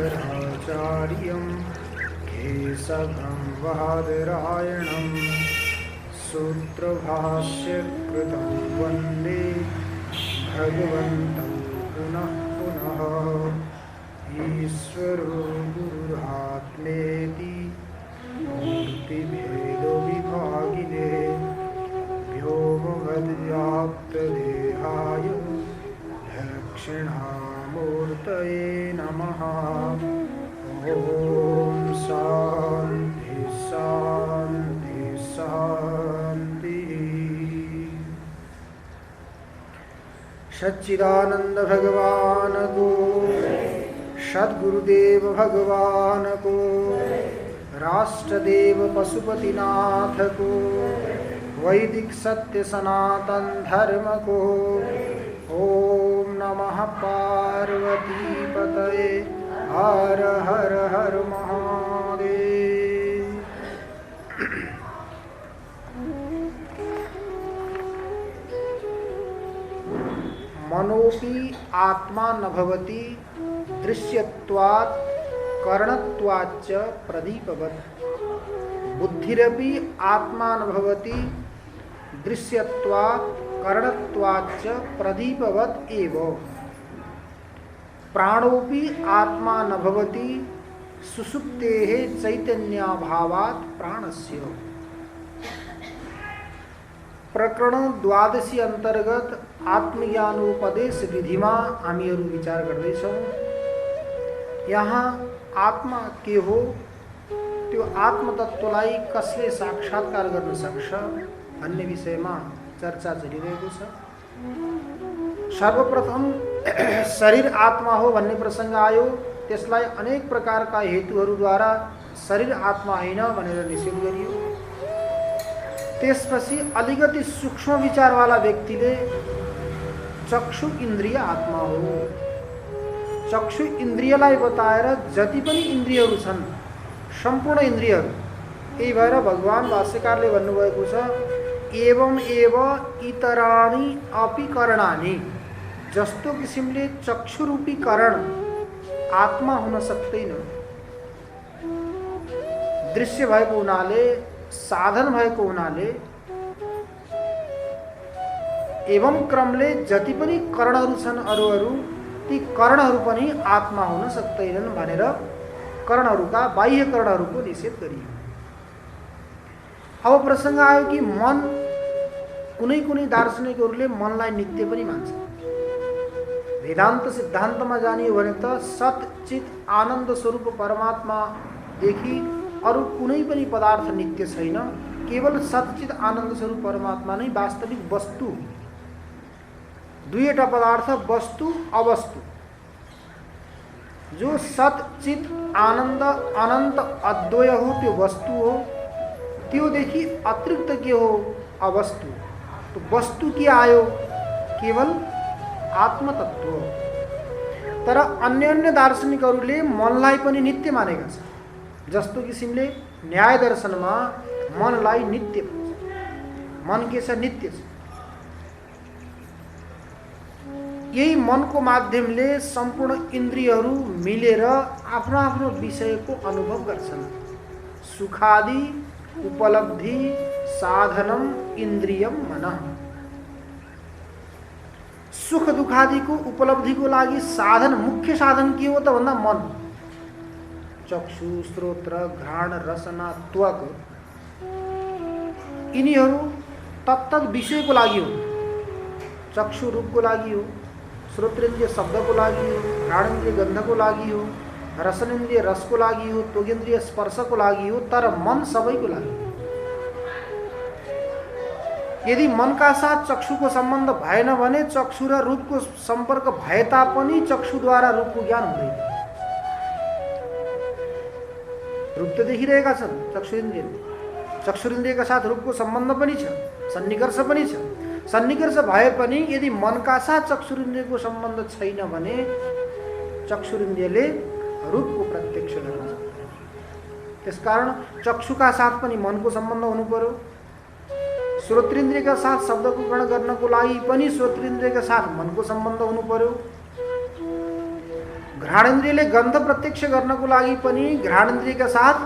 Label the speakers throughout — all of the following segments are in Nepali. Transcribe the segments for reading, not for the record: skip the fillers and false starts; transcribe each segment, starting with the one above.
Speaker 1: शंकराचार्यं केशवं वादरायणं सूत्रभाष्यकृतं वन्दे भगवन्तं पुनः पुनः। ईश्वरो गुरुरात्मेति मूर्तिभेदविभागिने व्योमवद्व्याप्तदेहाय दक्षिणामूर्तये नमः। ॐ शान्ति शान्ति शान्तिः। सच्चिदानंद भगवान को, सद्गुरुदेव भगवान को, राष्ट्रदेव पशुपतिनाथ को, वैदिक सत्य सनातन धर्म को। ओम नमः पार्वती पतये हर हर हर महादेव। मनोपि आत्मा न भवति दृश्यत्वात् कर्णत्वाच्च प्रदीपवत्। बुद्धिरपि आत्मा न भवति दृश्यत्वात् कर्णत्वाच्च प्रदीपवत् एव। प्राणोपि आत्मा न भवति सुषुप्तेः चैतन्याभावात् प्राणस्य। प्रकरण 12 अंतर्गत आत्मज्ञानोपदेश विधिमा हामीहरू विचार गर्दैछौं। यहाँ आत्मा के हो, त्यो आत्मतत्वलाई कसले साक्षात्कार गर्न सक्छ भन्ने विषयमा चर्चा चलिरहेको छ। सर्वप्रथम शरीर आत्मा हो भन्ने प्रसंग आयो। त्यसलाई अनेक प्रकारका हेतुहरूद्वारा शरीर आत्मा होइन भनेर निषेध गरियो। त्यसपछि अलिकति सूक्ष्म विचारवाला व्यक्तिले चक्षु इन्द्रिय आत्मा हो, चक्षु इन्द्रियलाई बताएर जति पनि इन्द्रियहरू छन् सम्पूर्ण इन्द्रियहरू, यही भएर भगवान भाष्यकारले भन्नुभएको छ एवं एव इतराणि अपि करणानि। जस्तो किसिमले चक्षुरूपी करण आत्मा हुन सक्दैन, दृश्य भएको हुनाले, साधन भएको हुनाले, एवं क्रमले जति पनि करणहरू छन् अरू ती करणहरू पनि आत्मा हुन सक्दैनन् भनेर करणहरूका बाह्य करणहरूको निषेध गरियो। अब प्रसंग आयो कि मन, कुनै कुनै दार्शनिकहरूले मनलाई नित्य पनि मान्छ। वेदान्त सिद्धान्तमा जानियो भने त सत चित आनन्द स्वरूप परमात्मादेखि अरू कुनै पनि पदार्थ नित्य छैन। केवल सतचित आनन्द स्वरूप परमात्मा नै वास्तविक वस्तु। दुईवटा पदार्थ वस्तु अवस्तु। जो सतचित आनन्द अनन्त अद्वय हो त्यो वस्तु हो, त्योदेखि अतिरिक्त के हो अवस्तु। तो वस्तु के आयो? केवल आत्मतत्व। तर अन्य अन्य दार्शनिकहरूले मनलाई पनि नित्य मानेका छन्। जस्तो किसिमले न्याय दर्शनमा मनलाई नित्य भन्छ। मन के छ? नित्य छ। यही मनको माध्यमले सम्पूर्ण इन्द्रियहरू मिलेर आफ्नो आफ्नो विषयको अनुभव गर्छन्। सुखादि उपलब्धि साधनम इन्द्रियम मनः। सुख दुखादिको उपलब्धिको लागि साधन, मुख्य साधन के हो त भन्दा मन। चक्षु, श्रोत्र, घ्राण, रसना, त्वक यिनीहरू तत्तत विषयको लागि हो। चक्षु रूपको लागि हो, श्रोत्रेन्द्रिय शब्दको लागि हो, घ्राणेन्द्रिय गन्धको लागि हो, रसनेन्द्रिय रसको लागि हो, त्वगेन्द्रिय स्पर्शको लागि हो। तर मन सबैको लागि। यदि मनका साथ चक्षुको सम्बन्ध भएन भने चक्षु र रूपको सम्पर्क भए तापनि चक्षुद्वारा रूपको ज्ञान हुँदैन। रूप त देखिरहेका छन् चक्षुरिन्द्रियले, चक्षुरिन्द्रियका साथ रूपको सम्बन्ध पनि छ, सन्निकर्ष पनि छ। सन्निकर्ष भए पनि यदि मनका साथ चक्षुरिन्द्रियको सम्बन्ध छैन भने चक्षुरिन्द्रियले रूपको प्रत्यक्ष गर्न सक्दैन। त्यसकारण चक्षुका साथ पनि मनको सम्बन्ध हुनु पर्यो, श्रोत्रेन्द्रियका साथ शब्दको ग्रहण गर्नको लागि पनि श्रोत्रेन्द्रियका साथ मनको सम्बन्ध हुनु पर्यो, घ्राणेन्द्रियले गन्ध प्रत्यक्ष गर्नको लागि पनि घ्राणेन्द्रियका साथ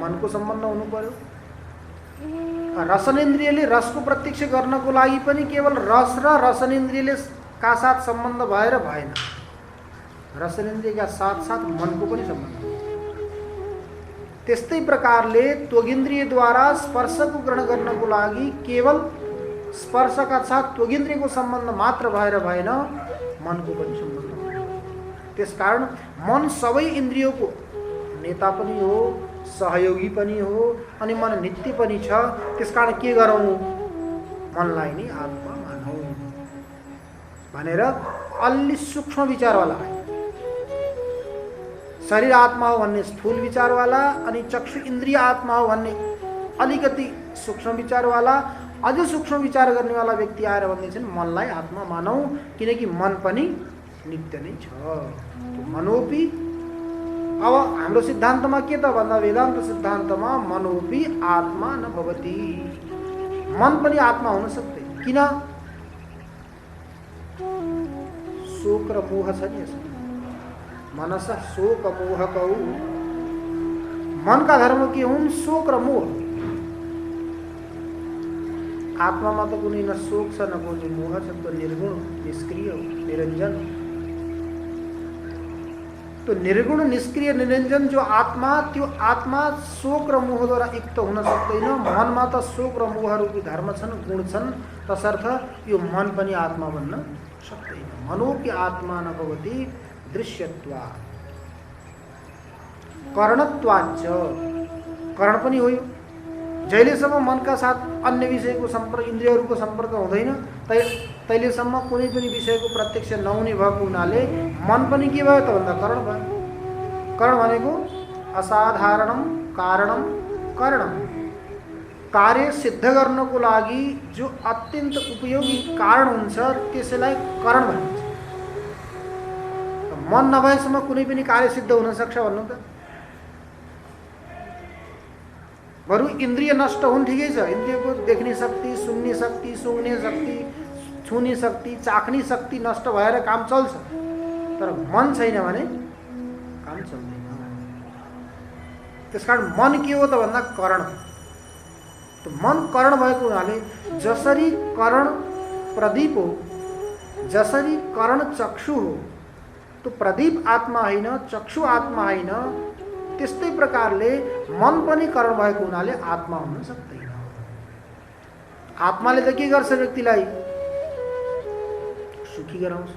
Speaker 1: मनको सम्बन्ध हुनु पर्यो, रसनेन्द्रियले रसको प्रत्यक्ष गर्नको लागि पनि केवल रस र रसनेन्द्रियले का साथ सम्बन्ध भएर भएन, रसनेन्द्रियका साथ साथ मनको पनि सम्बन्ध। त्यस्तै प्रकारले त्वगिन्द्रियद्वारा स्पर्शको ग्रहण गर्नको लागि केवल स्पर्शका साथ त्वगिन्द्रियको सम्बन्ध मात्र भएर भएन, मनको पनि सम्बन्ध। त्यसकारण मन सबै इन्द्रियको नेता पनि हो, सहयोगी पनि हो अनि मन नित्य पनि छ। त्यसकारण के गरौँ? मनलाई नै आत्मा मानौँ भनेर अलि सूक्ष्म विचारवाला, शरीर आत्मा हो भन्ने स्थूल विचारवाला अनि चक्षु इन्द्रिय आत्मा हो भन्ने अलिकति सूक्ष्म विचारवाला, अझ सूक्ष्म विचार गर्नेवाला व्यक्ति आएर भन्दैछन् मनलाई आत्मा मानौँ किनकि मन पनि नित्य नै छ। मनोपि, अब हाम्रो सिद्धान्तमा के त भन्दा वेदान्त सिद्धान्तमा मनोपि आत्मा न भवति, मन पनि आत्मा हुन सक्दैन। किन? शोक र मोह छ नि यसमा, मनस शोक मोह कौ। मनका धर्म के हुन्? शोक र मोह। आत्मामा त कुनै न शोक छ न कुनै मोह छ, त निर्गुण निष्क्रिय निरञ्जन। तो निर्गुण निष्क्रिय निरञ्जन जो आत्मा, त्यो आत्मा शोक र मोहद्वारा युक्त हुन सक्दैन। मनमा त शोक र मोह रूपी धर्म छन्, गुण छन्, तसर्थ यो मन पनि आत्मा बन्न सक्दैन। मनोपि आत्मा न भवति दृश्यत्वात् करणत्वाच्च, करण पनि हो यो। जहिलेसम्म मनका साथ अन्य विषयको सम्पर्क, इन्द्रियहरूको सम्पर्क हुँदैन तहिलेसम्म कुनै पनि विषयको प्रत्यक्ष नहुने भएको हुनाले मन पनि के भयो त भन्दा करण भयो। करण भनेको असाधारणम कारणम करणम, कार्य सिद्ध गर्नको लागि जो अत्यन्त उपयोगी कारण हुन्छ त्यसैलाई करण भनिन्छ। मन नभएसम्म कुनै पनि कार्य सिद्ध हुन सक्छ भन्नु त? बरु इन्द्रिय नष्ट हुन् ठिकै छ, इन्द्रियको देख्ने शक्ति, सुन्ने शक्ति, सुँघ्ने शक्ति, छुने शक्ति, चाख्ने शक्ति नष्ट भएर काम चल्छ, तर मन छैन भने काम चल्दैन। त्यसकारण मन के हो त भन्दा करण। तो मन करण भएको हुनाले जसरी करण प्रदीप हो, जसरी करण चक्षु हो, तो प्रदीप आत्मा होइन, चक्षु आत्मा होइन, त्यस्तै प्रकारले मन पनि करण भएको हुनाले आत्मा हुन सक्दैन। आत्माले त के गर्छ? व्यक्तिलाई सुखी गराउँछ,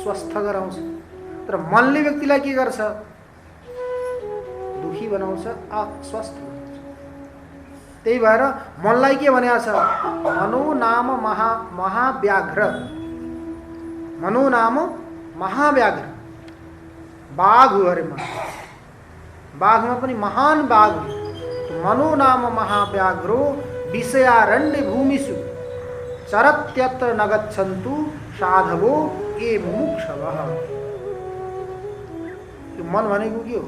Speaker 1: स्वस्थ गराउँछ, तर मनले व्यक्तिलाई के गर्छ? दुखी बनाउँछ, अस्वस्थ बनाउँछ। त्यही भएर मनलाई के भनेको छ? मनो नाम महाव्याघ्र, मनो नाम महाव्याघ्र, बाघ हो अरे मन, बाघमा पनि महान बाघ हो। मनो नाम महाव्याघ्रो विषयारण्य भूमिषु चरत्यत्र न गच्छन्तु साधवो ये मुमुक्षवः। यो मन भनेको के हो?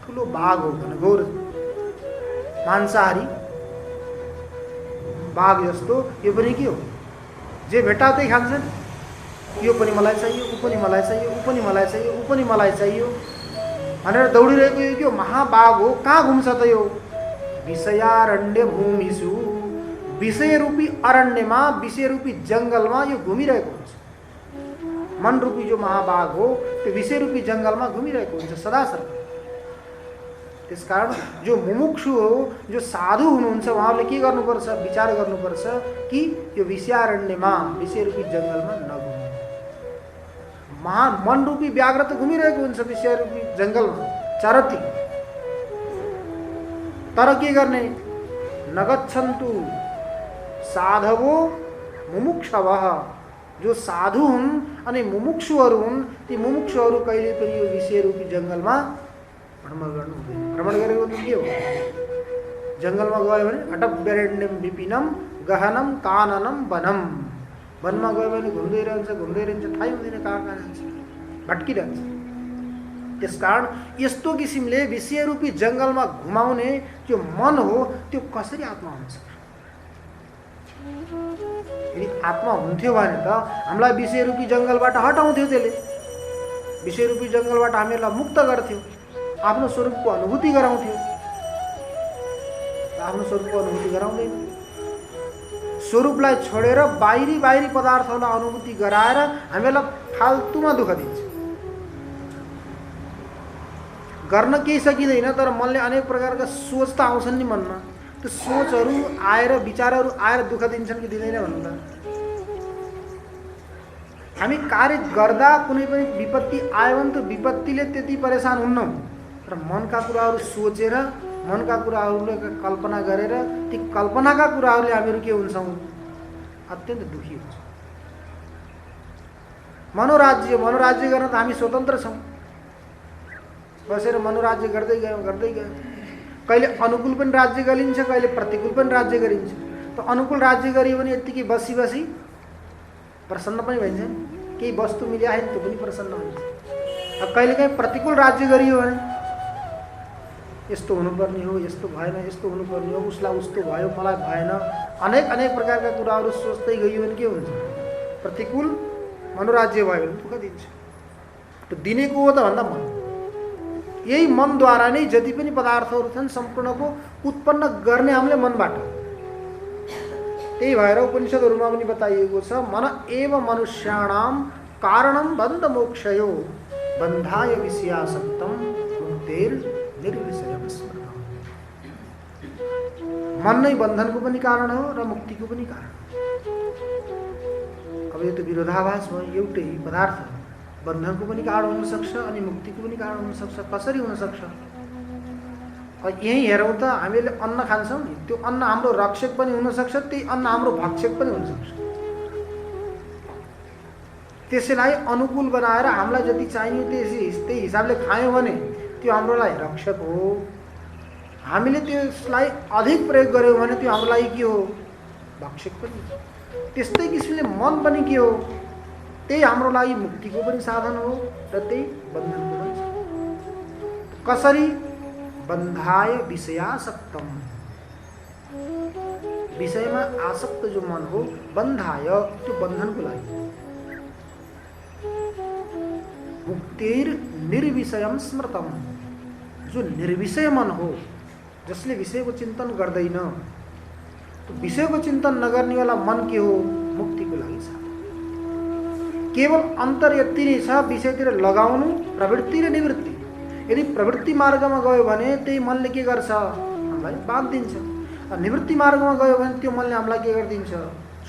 Speaker 1: ठुलो बाघ हो, घनघोर मांसाहारी बाघ जस्तो यो पनि के हो? जे भेट्टा त्यही खान्छन्। यो पनि मलाई चाहियो, ऊ पनि मलाई चाहियो, ऊ पनि मलाई चाहियो, ऊ पनि मलाई चाहियो भनेर दौडिरहेको यो के हो? महाबाघ हो। कहाँ घुम्छ त यो? विषयारण्य भूमिषु, विषय रूपी अरण्यमा, विषय रूपी जङ्गलमा यो घुमिरहेको हुन्छ। मन रूपी जो महाबाघ हो त्यो विषय रूपी जङ्गलमा घुमिरहेको हुन्छ सदा सर्वदा। त्यसकारण जो मुमुक्षु हो, जो साधु हुनुहुन्छ, उहाँले के गर्नुपर्छ? विचार गर्नुपर्छ कि यो विषयारण्यमा, विषय रूपी जङ्गलमा नघुम्नु। मन रूपी व्याघ्र त घुमिरहेको हुन्छ विषय रूपी जङ्गलमा, चरती, तर के गर्ने? नगच्छन्तु साधवो मुमुक्षवः, जो साधु हुन् अनि मुमुक्षुहरू हुन्। ती मुमुक्षुहरू कहिले पनि यो विषय रूपी जङ्गलमा भ्रमण गर्नु हुँदैन। भ्रमण गरेको के हो? जङ्गलमा गयो भने अटव्यरण्यम विपिनम गहनम काननम वनम। वनमा गयो भने घुम्दै रहन्छ थाहै हुँदैन कहाँ जान्छ, भट्किरहन्छ। त्यसकारण यस्तो किसिमले विषय रूपी जङ्गलमा घुमाउने जो मन हो त्यो कसरी आत्मा हुन्छ? यदि आत्मा हुन्थ्यो भने त हामीलाई विषय रूपी जङ्गलबाट हटाउँथ्यो। त्यसले विषय रूपी जङ्गलबाट हामीहरूलाई मुक्त गर्थ्यो, आफ्नो स्वरूपको अनुभूति गराउँथ्यो। आफ्नो स्वरूपको अनुभूति गराउँदैन। स्वरूपलाई छोडेर बाहिरी पदार्थहरूलाई अनुभूति गराएर हामीलाई फाल्तुमा दुःख दिन्छ। गर्न केही सकिँदैन, तर मनले अनेक प्रकारका सोच त आउँछन् नि मनमा। त्यो सोचहरू आएर विचारहरू आएर दुःख दिन्छन् कि दिँदैन भन्नु त? हामी कार्य गर्दा कुनै पनि विपत्ति आयो भने त्यो विपत्तिले त्यति परेशान हुन्नौँ, तर मनका कुराहरू सोचेर मनका कुराहरूले कल्पना गरेर ती कल्पनाका कुराहरूले हामीहरू के हुन्छौँ? अत्यन्त दुखी हुन्छ। मनोराज्य गर्न त हामी स्वतन्त्र छौँ। बसेर मनोराज्य गर्दै गयौँ। कहिले अनुकूल पनि राज्य गरिन्छ, कहिले प्रतिकूल पनि राज्य गरिन्छ। त अनुकूल राज्य गरियो भने यत्तिकै बसी प्रसन्न पनि भइन्छ। केही वस्तु मिल्या त्यो पनि प्रसन्न हुन्छ। कहिलेकाहीँ प्रतिकूल राज्य गरियो भने यस्तो हुनुपर्ने हो, यस्तो भएन, यस्तो हुनुपर्ने हो, उसलाई उस्तो भयो, मलाई भएन, अनेक प्रकारका कुराहरू सोच्दै गइयो भने के हुन्छ? प्रतिकूल मनोराज्य भयो भने दुःख दिन्छ। त्यो दिनेको हो त भन्दा मन। यही मनद्वारा नै जति पनि पदार्थहरू छन् सम्पूर्णको उत्पन्न गर्ने हामीले मनबाट। त्यही भएर उपनिषदहरूमा पनि बताइएको छ, मन एव मनुष्याणाम कारणम बन्ध मोक्षयो बन्धाय विषयासक्तम मुक्तेर निर्विषयम स्मृतम्। मन नै बन्धनको पनि कारण हो र मुक्तिको पनि कारण। अब यो त विरोधाभास भयो। एउटै पदार्थ बन्धनको पनि कारण हुन सक्छ अनि मुक्तिको पनि कारण हुन सक्छ। कसरी हुन सक्छ? यही हेरौँ त, हामीले अन्न खान्छौँ नि, त्यो अन्न हाम्रो रक्षक पनि हुन सक्छ, त्यही अन्न हाम्रो भक्षक पनि हुन सक्छ। त्यसैलाई अनुकूल बनाएर हामीलाई जति चाहियो त्यही हिसाबले खायौँ भने त्यो हाम्रो लागि रक्षक हो। हामीले त्यसलाई अधिक प्रयोग गऱ्यौँ भने त्यो हाम्रो लागि के हो? भक्षक पनि। त्यस्तै किसिमले मन पनि के हो? त्यही हाम्रो लागि मुक्तिको पनि साधन हो र त्यही बन्धनको पनि साधन। कसरी? बन्धाय विषयासक्तम। विषयमा आसक्त जो मन हो, बन्धाय त्यो बन्धनको लागि। मुक्तिर निर्विषयम स्मृतम। जो निर्विषय मन हो, जसले विषयको चिन्तन गर्दैन, तो विषयको चिन्तन नगर्ने वाला मन के हो? मुक्तिको लागि छ। केवल अन्तर यति नै छ, विषयतिर लगाउनु, प्रवृत्ति र निवृत्ति। यदि प्रवृत्ति मार्गमा गयो भने त्यही मनले के गर्छ? हामीलाई बाँधिदिन्छ। निवृत्ति मार्गमा गयो भने त्यो मनले हामीलाई के गरिदिन्छ?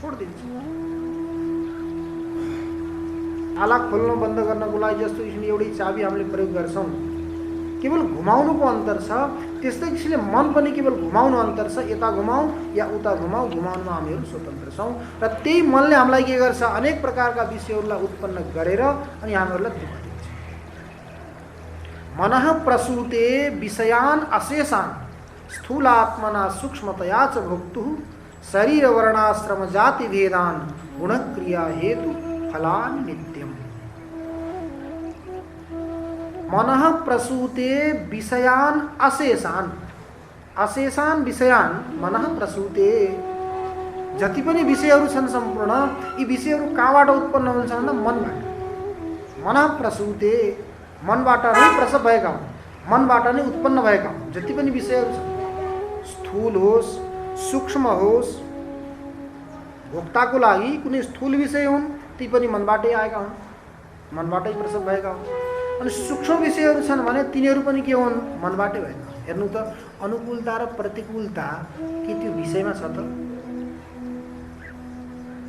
Speaker 1: छोडिदिन्छ। ताला खोल्न बन्द गर्नको लागि जस्तो किसिमले एउटै चाबी हामीले प्रयोग गर्छौँ, केवल घुमाउनुको अन्तर छ। त्यस्तै किसिमले मन पनि केवल घुमाउनु अन्तर छ। यता घुमाऊ या उता घुमाऊ, घुमाउनुमा हामीहरू स्वतन्त्र छौँ। र त्यही मनले हामीलाई के गर्छ? अनेक प्रकारका विषयहरूलाई उत्पन्न गरेर अनि हामीहरूलाई दुःख दिन्छ। मनः प्रसूते विषयान अशेषान स्थूलात्मना सूक्ष्मतया च भोक्तुः शरीर वर्णाश्रम जाति भेदान गुणक्रिया हेतु फलानि नित्यम। मनः प्रसूते विषयान अशेषान। अशेषान विषयान मनः प्रसूते। जति पनि विषयहरू छन् सम्पूर्ण, यी विषयहरू कहाँबाट उत्पन्न हुन्छ भन्दा मनबाट। मनः प्रसूते, मनबाट नै प्रसव भएका हुन्, मनबाट नै उत्पन्न भएका हुन्। जति पनि विषयहरू छन्, स्थूल होस्, सूक्ष्म होस्, भोक्ताको लागि कुनै स्थूल विषय हुन्, ती पनि मनबाटै आएका हुन्, मनबाटै प्रसव भएका हुन्। अनि सूक्ष्म विषयहरू छन् भने तिनीहरू पनि के हुन्? मनबाटै भएका। हेर्नु त, अनुकूलता र प्रतिकूलता के त्यो विषयमा छ त?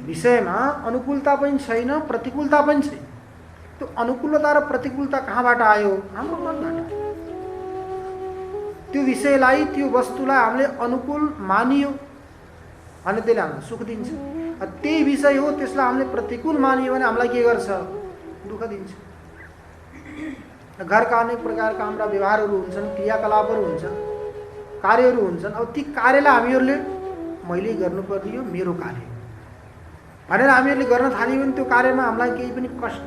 Speaker 1: विषयमा अनुकूलता पनि छैन, प्रतिकूलता पनि छैन। त्यो अनुकूलता र प्रतिकूलता कहाँबाट आयो? हाम्रो मनबाट। त्यो विषयलाई, त्यो वस्तुलाई हामीले अनुकूल मानियो भने त्यसले हामीलाई सुख दिन्छ। त्यही विषय हो, त्यसलाई हामीले प्रतिकूल मानियो भने हामीलाई के गर्छ? दुःख दिन्छ। घरका अनेक प्रकारका हाम्रा व्यवहारहरू हुन्छन्, क्रियाकलापहरू हुन्छन्, कार्यहरू हुन्छन्। अब ती कार्यलाई हामीहरूले मैले गर्नुपर्ने हो, मेरो कार्य भनेर हामीहरूले गर्न थाल्यौँ भने त्यो कार्यमा हामीलाई केही पनि कष्ट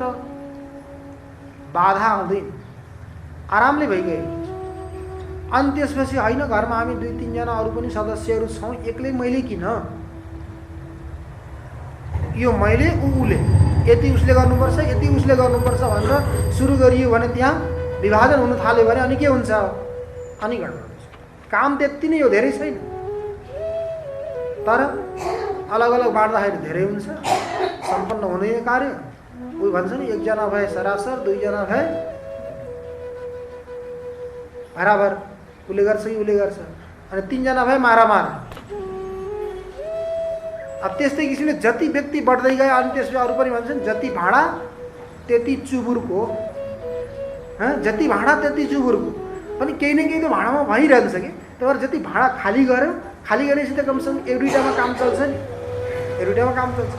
Speaker 1: बाधा आउँदैन, आरामले भइगयो। अनि त्यसपछि होइन, घरमा हामी 2-3 जना अरू पनि सदस्यहरू छौँ, एक्लै मैले किन? यो मैले उसले, यति उसले गर्नुपर्छ, यति उसले गर्नुपर्छ भनेर सुरु गरियो भने त्यहाँ विभाजन हुन थाल्यो भने अनि के हुन्छ? अनि गडबड हुन्छ। काम त्यति नै हो, धेरै छैन, तर अलग अलग बाँड्दाखेरि धेरै हुन्छ, सम्पन्न हुने कार्य। कोही भन्छ नि 1 जना भए सरासर, 2 जना भए बराबर, उसले गर्छ कि उसले गर्छ, अनि 3 जना भए मारामार। अब त्यस्तै किसिमले जति व्यक्ति बढ्दै गए अनि त्यसपछि अरू पनि भन्छन् जति भाँडा त्यति चुबुरको, जति भाँडा त्यति चुबुरको। पनि केही न केही त भाँडामा भइरहन्छ कि, त्यही भएर जति भाँडा खाली गऱ्यो, खाली गरेपछि त कमसेकम 1-2टामा काम चल्छ नि, 1-2टामा काम चल्छ।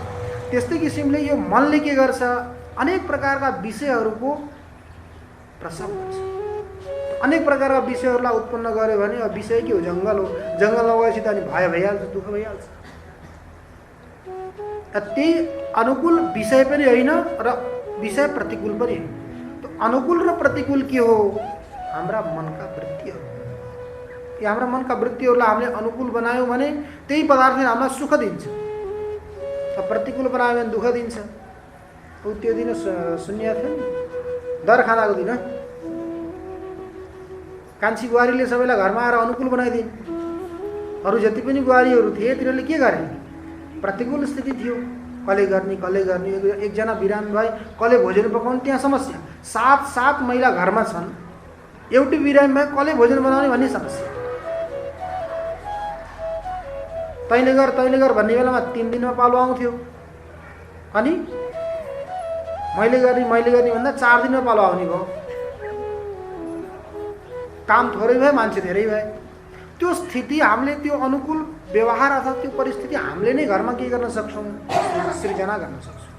Speaker 1: त्यस्तै किसिमले यो मनले के गर्छ? अनेक प्रकारका विषयहरूको प्रसव गर्छ। अनेक प्रकारका विषयहरूलाई उत्पन्न गर्यो भने अब विषय के हो? जङ्गल हो। जङ्गलमा गएपछि त अनि भइहाल्छ, दुःख भइहाल्छ। त्यही अनुकूल विषय पनि होइन र विषय प्रतिकूल पनि होइन। तो अनुकूल र प्रतिकूल के हो? हाम्रा मनका वृत्तिहरू। यो हाम्रा मनका वृत्तिहरूलाई हामीले अनुकूल बनायौँ भने त्यही पदार्थले हामीलाई सुख दिन्छ, प्रतिकूल बनायो भने दुःख दिन्छ। त्यो दिन सुन्या थियो नि, दर खाँदाको दिन कान्छी बुहारीले सबैलाई घरमा आएर अनुकूल बनाइदिन्। अरू जति पनि बुहारीहरू थिए तिनीहरूले के गरे? प्रतिकूल स्थिति थियो, कसले गर्ने कसले गर्ने। एकजना बिरामी भए कसले भोजन पकाउने, त्यहाँ समस्या। 7 महिला घरमा छन्, एउटै बिरामी भए कसले भोजन बनाउने भन्ने समस्या। तैँले गर भन्ने बेलामा 3 दिनमा पालो आउँथ्यो, अनि मैले गर्ने भन्दा 4 दिनमा पालो आउने भयो। काम थोरै भए, मान्छे धेरै भए। त्यो स्थिति हामीले, त्यो अनुकूल व्यवहार अथवा त्यो परिस्थिति हामीले नै घरमा के गर्न सक्छौँ? सृजना गर्न सक्छौँ।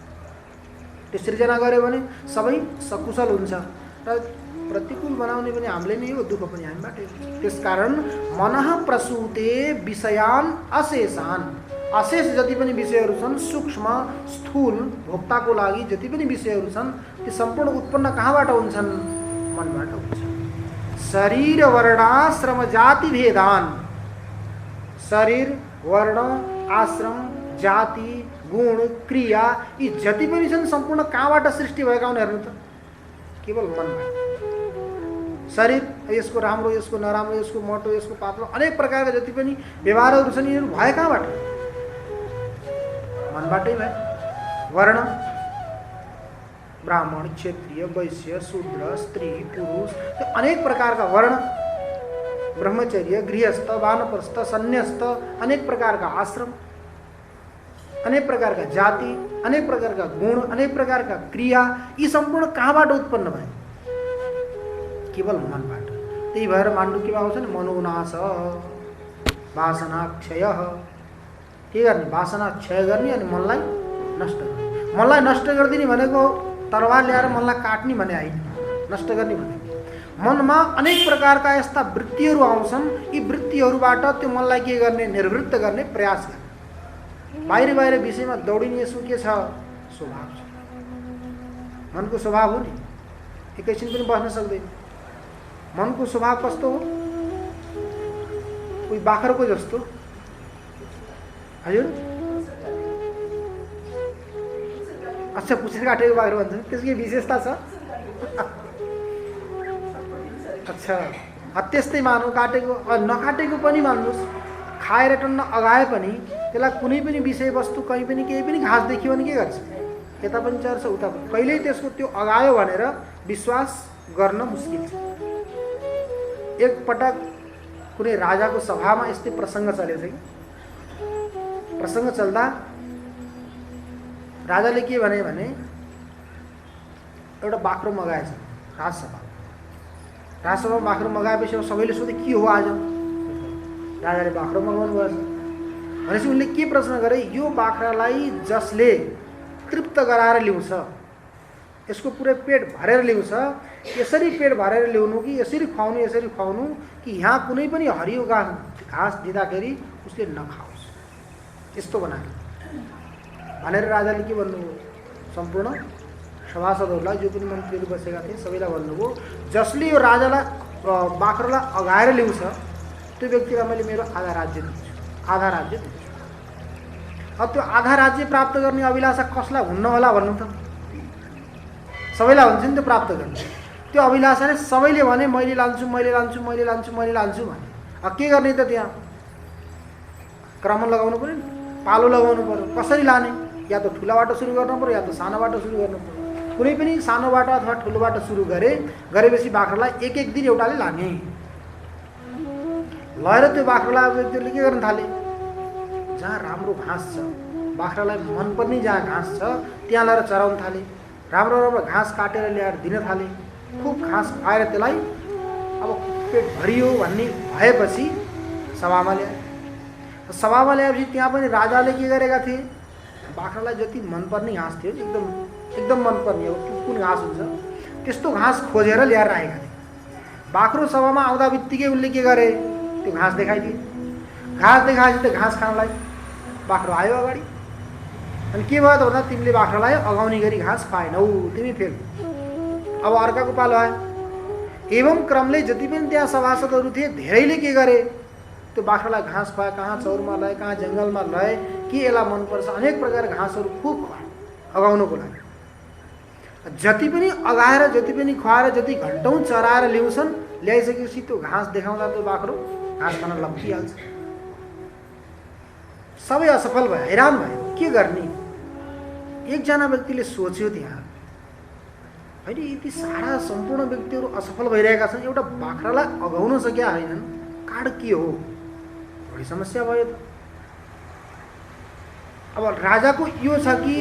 Speaker 1: त्यो सृजना गऱ्यो भने सबै सकुशल हुन्छ। र प्रतिकूल बनाउने पनि हामीले नै हो, दुःख पनि हामीबाटै हुन्छ। त्यसकारण मनः प्रसूते विषयान अशेषान, अशेष जति पनि विषयहरू छन्, सूक्ष्म स्थूल भोक्ताको लागि जति पनि विषयहरू छन्, ती सम्पूर्ण उत्पन्न कहाँबाट हुन्छन्? मनबाट हुन्छ। शरीर वर्णाश्रम जाति भेदान, शरीर वर्ण आश्रम जाति गुण क्रिया यी जति पनि छन् सम्पूर्ण कहाँबाट सृष्टि भएका हुन्? हेर्नु त, केवल मनबाट। शरीर यसको राम्रो, यसको नराम्रो, यसको मोटो, यसको पातलो, अनेक प्रकारका जति पनि व्यवहारहरू छन् यिनीहरू भए कहाँबाट? मनबाटै भए। वर्ण ब्राह्मण, क्षत्रिय, वैश्य, शूद्र, स्त्री, पुरुष, त्यो अनेक प्रकारका वर्ण, ब्रह्मचर्य, गृहस्थ, वानप्रस्थ, सन्न्यस्त, अनेक प्रकारका आश्रम, अनेक प्रकारका जाति, अनेक प्रकारका गुण, अनेक प्रकारका क्रिया, यी सम्पूर्ण कहाँबाट उत्पन्न भए? केवल मनबाट। त्यही भएर माण्डुक्यमा आउँछ नि, मनोनाश वासना क्षय। के गर्ने? वासना क्षय गर्ने अनि मनलाई नष्ट गर्ने। मनलाई नष्ट गरिदिने भनेको तरवार ल्याएर मनलाई काट्ने भने होइन, नष्ट गर्ने भने। मनमा अनेक प्रकारका यस्ता वृत्तिहरू आउँछन्, यी वृत्तिहरूबाट त्यो मनलाई के गर्ने? निर्वृत्त गर्ने प्रयास गर्ने। बाहिर विषयमा दौडिने यसो के छ? स्वभाव छ। मनको स्वभाव हो नि, एकैछिन पनि बस्न सक्दैन। मनको स्वभाव कस्तो हो? कोही बाख्राको जस्तो। हजुर, अच्छा, पुच्छर काटेको बाख्रा भन्छ, त्यसको विशेषता छ। अच्छा, त्यस्तै मानौ, काटेको नकाटेको पनि मान्नुहोस्, खाएर टन्न अगाए पनि त्यसलाई कुनै पनि विषयवस्तु कहीँ पनि केही पनि घाँस देखियो भने के गर्छ? यता पनि चर्छ, उता पनि। कहिल्यै त्यसको त्यो अगायो भनेर विश्वास गर्न मुस्किल छ। एक पटक कुनै राजाको सभामा यस्तै प्रसङ्ग चलेछ कि, प्रसङ्ग चल्दा राजाले के भने एउटा बाख्रो मगाएछ राजसभामा बाख्रो मगाएपछि सबैले सोधे के हो आज? राजाले बाख्रो मगाउनु भएछ। भनेपछि उनले के प्रश्न गरे, यो बाख्रालाई जसले तृप्त गराएर ल्याउँछ, यसको पुरै पेट भरेर ल्याउँछ, यसरी पेट भरेर ल्याउनु कि यसरी खुवाउनु कि यहाँ कुनै पनि हरियो घाँस दिँदाखेरि उसले नखाओस्, यस्तो बनायो भनेर राजाले के भन्नुभयो, सम्पूर्ण सभासदहरूलाई, जो पनि मन्त्रीहरू बसेका थिए सबैलाई भन्नुभयो, जसले यो राजालाई बाख्रालाई अगाएर ल्याउँछ त्यो व्यक्तिलाई मैले मेरो आधा राज्य दिन्छु। अब त्यो आधा राज्य प्राप्त गर्ने अभिलाषा कसलाई हुन्न होला भन्नु त? सबैलाई हुन्छ नि त्यो प्राप्त गर्ने। त्यो अभिलाषाले सबैले भने मैले लान्छु भने अब के गर्ने त? त्यहाँ क्रम लगाउनु पर्यो नि, पालो लगाउनु पर्यो। कसरी लाने? या त ठुला बाटो सुरु गर्नु पर्यो या त सानो बाटो सुरु गर्नु पर्यो। कुनै पनि सानो बाटो अथवा ठुलो बाटो सुरु गरेपछि बाख्रालाई एक दिन एउटाले लाने। लएर त्यो बाख्रालाई व्यक्तिले के गर्न थाले, जहाँ राम्रो घाँस छ, बाख्रालाई मनपर्ने जहाँ घाँस छ त्यहाँ लगेर चराउन थाले। राम्रो घाँस काटेर ल्याएर दिन थाले। खुब घाँस खाएर त्यसलाई अब पेट भरियो भन्ने भएपछि सभामा ल्याए। सभामा ल्याएपछि त्यहाँ पनि राजाले के गरेका थिए, बाख्रालाई जति मनपर्ने घाँस थियो, एकदम मनपर्ने हो कुन घाँस हुन्छ त्यस्तो घाँस खोजेर ल्याएर राखेका थिए। बाख्रो सभामा आउँदा बित्तिकै उनले के गरे, त्यो घाँस देखाइदिए। घाँस देखाएपछि त्यो घाँस खानलाई बाख्रो आयो अगाडि। अनि के भयो त भन्दा, तिमीले बाख्रालाई अगाउने गरी घाँस पाएनौ, तिमी फेल। अब अर्काको पालो आयो। एवं क्रमले जति पनि त्यहाँ सभासदहरू थिए धेरैले के गरे, त्यो बाख्रालाई घाँस खुवाए, कहाँ चौरमा लए, कहाँ जङ्गलमा लए, के यसलाई मनपर्छ अनेक प्रकार घाँसहरू खुब खुवाए अगाउनको लागि। जति पनि अगाएर, जति पनि खुवाएर, जति घन्टौँ चराएर ल्याउँछन्, ल्याइसकेपछि त्यो घाँस देखाउँदा त्यो बाख्रो घाँस खान लप्किहाल्छ। सबै असफल भयो, हैरान भयो, के गर्ने। एकजना व्यक्तिले सोच्यो त्यहाँ, होइन यति सारा सम्पूर्ण व्यक्तिहरू असफल भइरहेका छन्, एउटा बाख्रालाई अगाउन सकेका होइनन्, कारण के हो? बढी समस्या भयो त। अब राजाको यो छ कि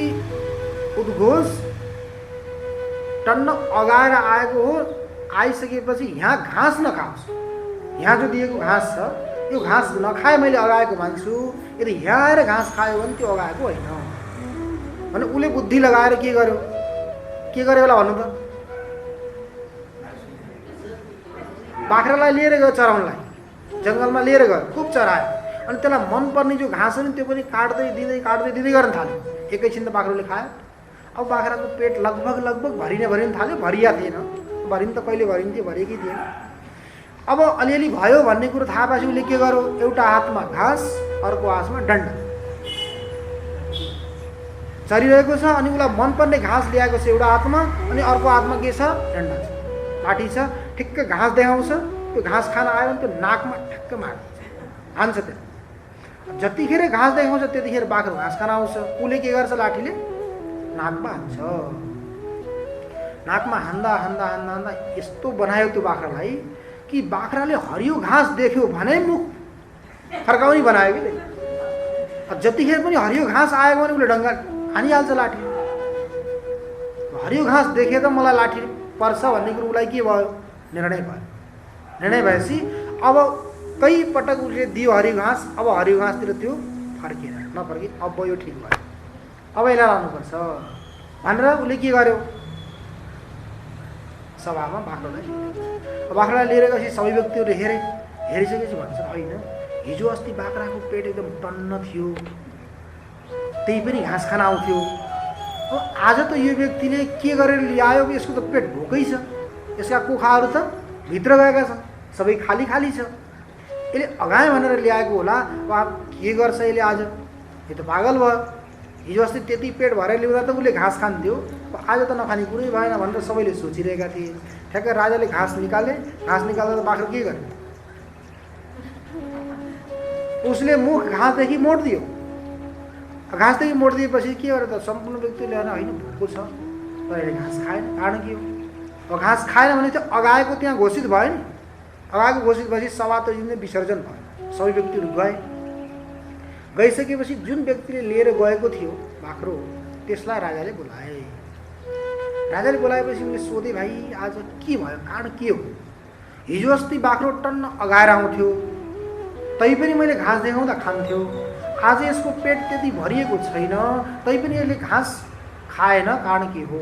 Speaker 1: उद्घोष टन्न अगाएर आएको हो, आइसकेपछि यहाँ घाँस नखाओस्, यहाँ जो दिएको घाँस छ यो घाँस नखाए मैले अगाएको मान्छु, यदि यहाँ आएर घाँस खायो भने त्यो अगाएको होइन भने उसले बुद्धि लगाएर के गर्यो होला भन्नु त? बाख्रालाई लिएर गयो चराउनलाई, जङ्गलमा लिएर गयो, खुब चरायो। अनि त्यसलाई मनपर्ने जो घाँस हो नि त्यो पनि काट्दै दिँदै गर्न थाल्यो। एकैछिन त बाख्रोले खायो। अब बाख्राको पेट लगभग भरिन थाल्यो। भरिया थिएन, भरिन त कहिले भरिन्थ्यो, भरिएकै थिएन। अब अलिअलि भयो भन्ने कुरो थाहा पाएपछि उसले के गर्यो, एउटा हातमा घाँस अर्को हातमा डन्डा चरिरहेको छ। अनि उसलाई मनपर्ने घाँस ल्याएको छ एउटा हातमा, अनि अर्को हातमा के छ, डन्डा छ, लाठी छ। ठिक्क घाँस देखाउँछ, त्यो घाँस खान आयो भने त्यो नाकमा ठ्याक्क हान्छ। त्यो जतिखेर घाँस देखाउँछ त्यतिखेर बाख्रो घाँस खान आउँछ। उसले के गर्छ, लाठीले नाकमा हान्छ। नाकमा हान्दा यस्तो बनायो त्यो बाख्रालाई कि बाख्राले हरियो घाँस देख्यो भने मुख फर्काउने बनायो कि। जतिखेर पनि हरियो घाँस आयो भने उसले डङ्गा हानिहाल्छ लाठी। हरियो घाँस देखे त मलाई लाठी पर्छ भन्ने कुरो उसलाई के भयो, निर्णय भयो। निर्णय भएपछि अब कई पटक उसले दियो हरियो घाँस। अब हरियो घाँसतिर त्यो फर्केन, नफर्के। अब यो ठिक भयो, अब यसलाई लानुपर्छ भनेर उसले के गर्यो, सभामा बाख्रालाई लिएर गएपछि सबै व्यक्तिहरूले हेरिसकेपछि भन्छ, होइन हिजो अस्ति बाख्राको पेट एकदम टन्न थियो, त्यही पनि घाँस खान आउँथ्यो। अब आज त यो व्यक्तिले के गरेर ल्यायो, यसको त पेट भोकै छ, यसका कोखाहरू त भित्र गएका छन्, सबै खाली छ। यसले अगाए भनेर ल्याएको होला, वा के गर्छ यसले आज, यो त पागल भयो। हिजो अस्ति त्यति पेट भरेर ल्याउँदा त उसले घाँस खान्थ्यो, आज त नखाने कुरै भएन भनेर सबैले सोचिरहेका थिए। ठ्याक्कै राजाले घाँस निकाल्दा त बाख्रो के गर्यो, उसले मुख घाँसदेखि मोडिदियो। घाँसदेखि मोडिदिएपछि के गर्यो त, सम्पूर्ण व्यक्तिले होइन भोको छ तर यसले घाँस खाएन, कारण के हो? अब घाँस खाएन भने चाहिँ अगाएको त्यहाँ घोषित भयो नि। अगाएको घोषित भएपछि सभा त विसर्जन भयो, सबै व्यक्तिहरू गइसकेपछि जुन व्यक्तिले लिएर गएको थियो बाख्रो, त्यसलाई राजाले बोलाए। राजाले बोलाएपछि उनले सोधे, भाइ आज के भयो, कारण के हो? हिजो अस्ति बाख्रो टन्न अगाएर आउँथ्यो, तैपनि मैले घाँस देखाउँदा खान्थ्यो, आज यसको पेट त्यति भरिएको छैन, तैपनि यसले घाँस खाएन, कारण के हो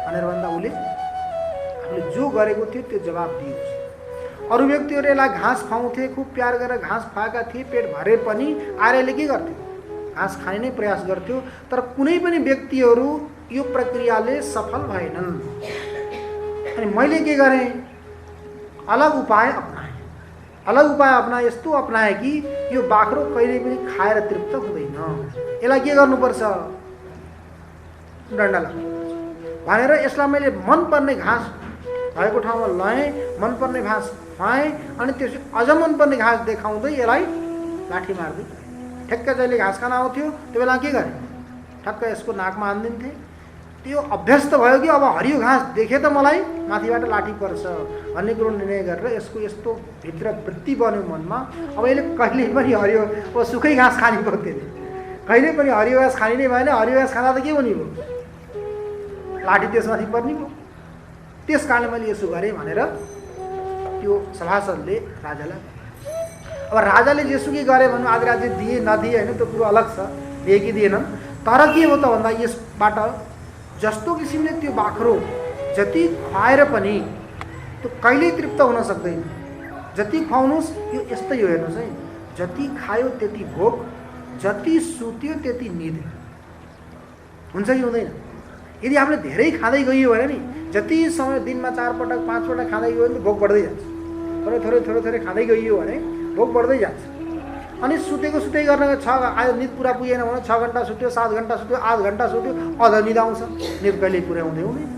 Speaker 1: भनेर भन्दा उसले आफूले जो गरेको थियो त्यो जवाब दिएको छ। अरू व्यक्तिहरू यसलाई घाँस खुवाउँथे, खुब प्यार गरेर घाँस खुवाएका थिए, पेट भरे पनि आएर यसले के गर्थ्यो? घाँस खाने नै प्रयास गर्थ्यो। तर कुनै पनि व्यक्तिहरू यो प्रक्रियाले सफल भएनन्। अनि मैले के गरेँ? अलग उपाय अपनाएँ। अलग उपाय अपनाएँ, यस्तो अपनाएँ कि यो बाख्रो कहिले पनि खाएर तृप्त हुँदैन, यसलाई के गर्नुपर्छ? डन्डा लाग्नुपर्छ भनेर यसलाई मैले मनपर्ने घाँस भएको ठाउँमा लगाएँ, मनपर्ने घाँस खुवाएँ, अनि त्यसपछि अझ मनपर्ने घाँस देखाउँदै यसलाई लाठी मार्दै ठ्याक्क जहिले घाँस खान आउँथ्यो त्यो बेला के गरेँ? ठ्याक्क यसको नाकमा हानिदिन्थेँ। त्यो अभ्यस्त भयो कि अब हरियो घाँस देखे त मलाई माथिबाट लाठी पर्छ भन्ने कुरो निर्णय गरेर यसको यस्तो भित्र वृत्ति बन्यो मनमा। अब यसले कहिले पनि हरियो अब सुखै घाँस खाने भयो, त्यसले कहिले पनि हरियो घाँस खाने नै भएन। हरियो घाँस खाँदा त के हुने भयो? लाठी त्यसमाथि पर्ने भयो। त्यस कारणले मैले यसो गरेँ भनेर त्यो सभासदले राजालाई। अब राजाले जेसुकै गरे भन्नु आदिराज्य दिए नदिए होइन, त्यो कुरो अलग छ, दिए कि दिएनन्। तर के हो त भन्दा यसबाट जस्तो किसिमले त्यो बाख्रो जति खुवाएर पनि त्यो कहिल्यै तृप्त हुन सक्दैन। जति खुवाउनुहोस् यो यस्तै हो, हेर्नुहोस् है, जति खायो त्यति भोक, जति सुत्यो त्यति निद। हुन्छ कि हुँदैन? यदि आफूले धेरै खाँदै गइयो भने नि, जति समय दिनमा 4 पटक 5 पटक खाँदै गयो भने भोक बढ्दै जान्छ। थोरै थोरै थोरै थोरै खाँदै गइयो भने भोक बढ्दै जान्छ। अनि सुतेको सुतै गर्न आज निद पुरा पुगेन भने 6 घन्टा सुत्यो, 7 घन्टा सुत्यो, 8 घन्टा सुत्यो, अझ निद आउँछ। निद कहिले पुर्याउँदै हुँदैन।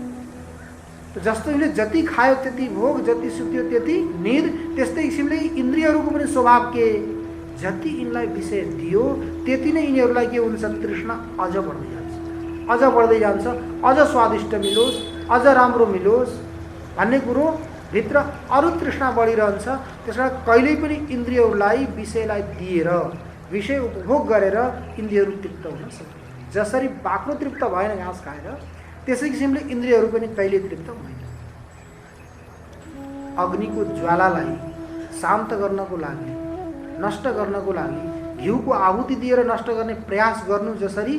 Speaker 1: जस्तो यसले जति खायो त्यति भोक, जति सुत्यो त्यति निद, त्यस्तै किसिमले इन्द्रियहरूको पनि स्वभाव के? जति यिनलाई विषय दियो त्यति नै यिनीहरूलाई के हुन्छ? तृष्णा अझ बढ्दै जान्छ, अझ बढ्दै जान्छ। अझ स्वादिष्ट मिलोस्, अझ राम्रो मिलोस् भन्ने कुरो भित्र अरू तृष्णा बढिरहन्छ। त्यसबाट कहिल्यै पनि इन्द्रियहरूलाई विषयलाई दिएर, विषय उपभोग गरेर इन्द्रियहरू तृप्त हुन सक्दैन। जसरी बाख्रो तृप्त भएन घाँस खाएर, त्यसै किसिमले इन्द्रियहरू पनि कहिल्यै तृप्त हुँदैन। अग्निको ज्वालालाई शान्त गर्नको लागि, नष्ट गर्नको लागि घिउको आहुति दिएर नष्ट गर्ने प्रयास गर्नु जसरी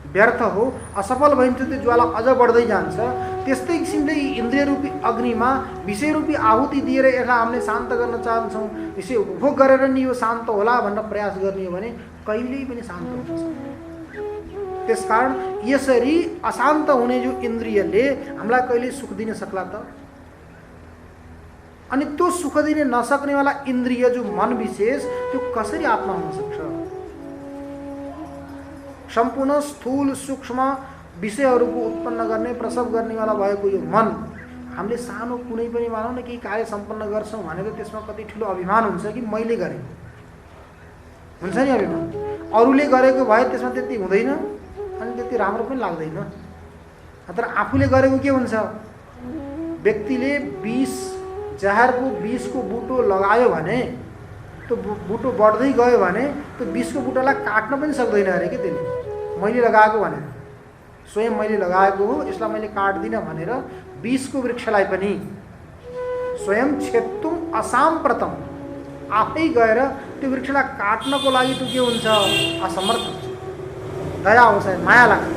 Speaker 1: व्यर्थ हो, असफल भइन्छ, त्यो ज्वाला अझ बढ्दै जान्छ। त्यस्तै किसिमले इन्द्रिय रूपी अग्निमा विषय रूपी आहुति दिएर यसलाई हामीले शान्त गर्न चाहन्छौँ, विषय उपभोग गरेर नि यो शान्त होला भनेर प्रयास गर्ने हो भने कहिल्यै पनि शान्त हुन सक्दैन। त्यसकारण यसरी अशान्त हुने जो इन्द्रियले हामीलाई कहिले सुख दिन सक्ला त? अनि त्यो सुख दिन नसक्नेवाला इन्द्रिय जो मन विशेष, त्यो कसरी आत्मा हुन सक्छ? सम्पूर्ण स्थूल सूक्ष्म विषयहरूको उत्पन्न गर्ने, प्रसव गर्नेवाला भएको यो मन, हामीले सानो कुनै पनि मानौँ न केही कार्य सम्पन्न गर्छौँ भनेर त्यसमा कति ठुलो अभिमान हुन्छ कि मैले गरेको हुन्छ नि अभिमान। अरूले गरेको भए त्यसमा त्यति हुँदैन अनि त्यति राम्रो पनि लाग्दैन। तर आफूले गरेको के हुन्छ? व्यक्तिले विष, जहरको विषको बुटो लगायो भने त्यो बुटो बढ्दै गयो भने त्यो विषको बुटोलाई काट्न पनि सक्दैन अरे कि त्यसले। मैले लगाएको भनेर, स्वयं मैले लगाएको हो, यसलाई मैले काट्दिनँ भनेर विषको वृक्षलाई पनि स्वयं छेत्तुम असाम्प्रतम, आफै गएर त्यो वृक्षलाई काट्नको लागि त्यो के हुन्छ? असमर्थ हुन्छ। दया आउँछ, माया लाग्छ।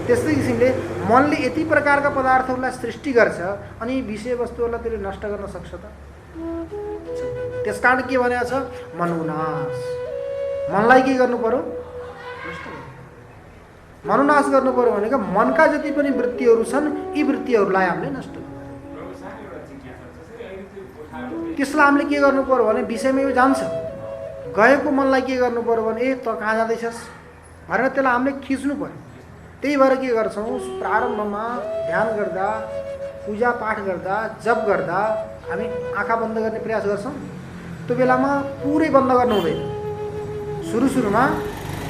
Speaker 1: त्यस्तै किसिमले मनले यति प्रकारका पदार्थहरूलाई सृष्टि गर्छ अनि विषयवस्तुहरूलाई त्यसले नष्ट गर्न सक्छ त? त्यसकारण के भनेको छ? मनोनाश। मनलाई के गर्नु पर्यो? मनोनाश गर्नु पर्यो भनेको मनका जति पनि वृत्तिहरू छन् यी वृत्तिहरूलाई हामीले नष्ट गर्नु। त्यसलाई हामीले के गर्नु पर्यो भने विषयमा यो जान्छ, गएको मनलाई के गर्नु पर्यो भने ए त कहाँ जाँदैछस् भनेर त्यसलाई हामीले खिच्नु पर्यो। त्यही भएर के गर्छौँ? प्रारम्भमा ध्यान गर्दा, पूजा पाठ गर्दा, जप गर्दा हामी आँखा बन्द गर्ने प्रयास गर्छौँ। त्यो बेलामा पुरै बन्द गर्नु हुँदैन। सुरुमा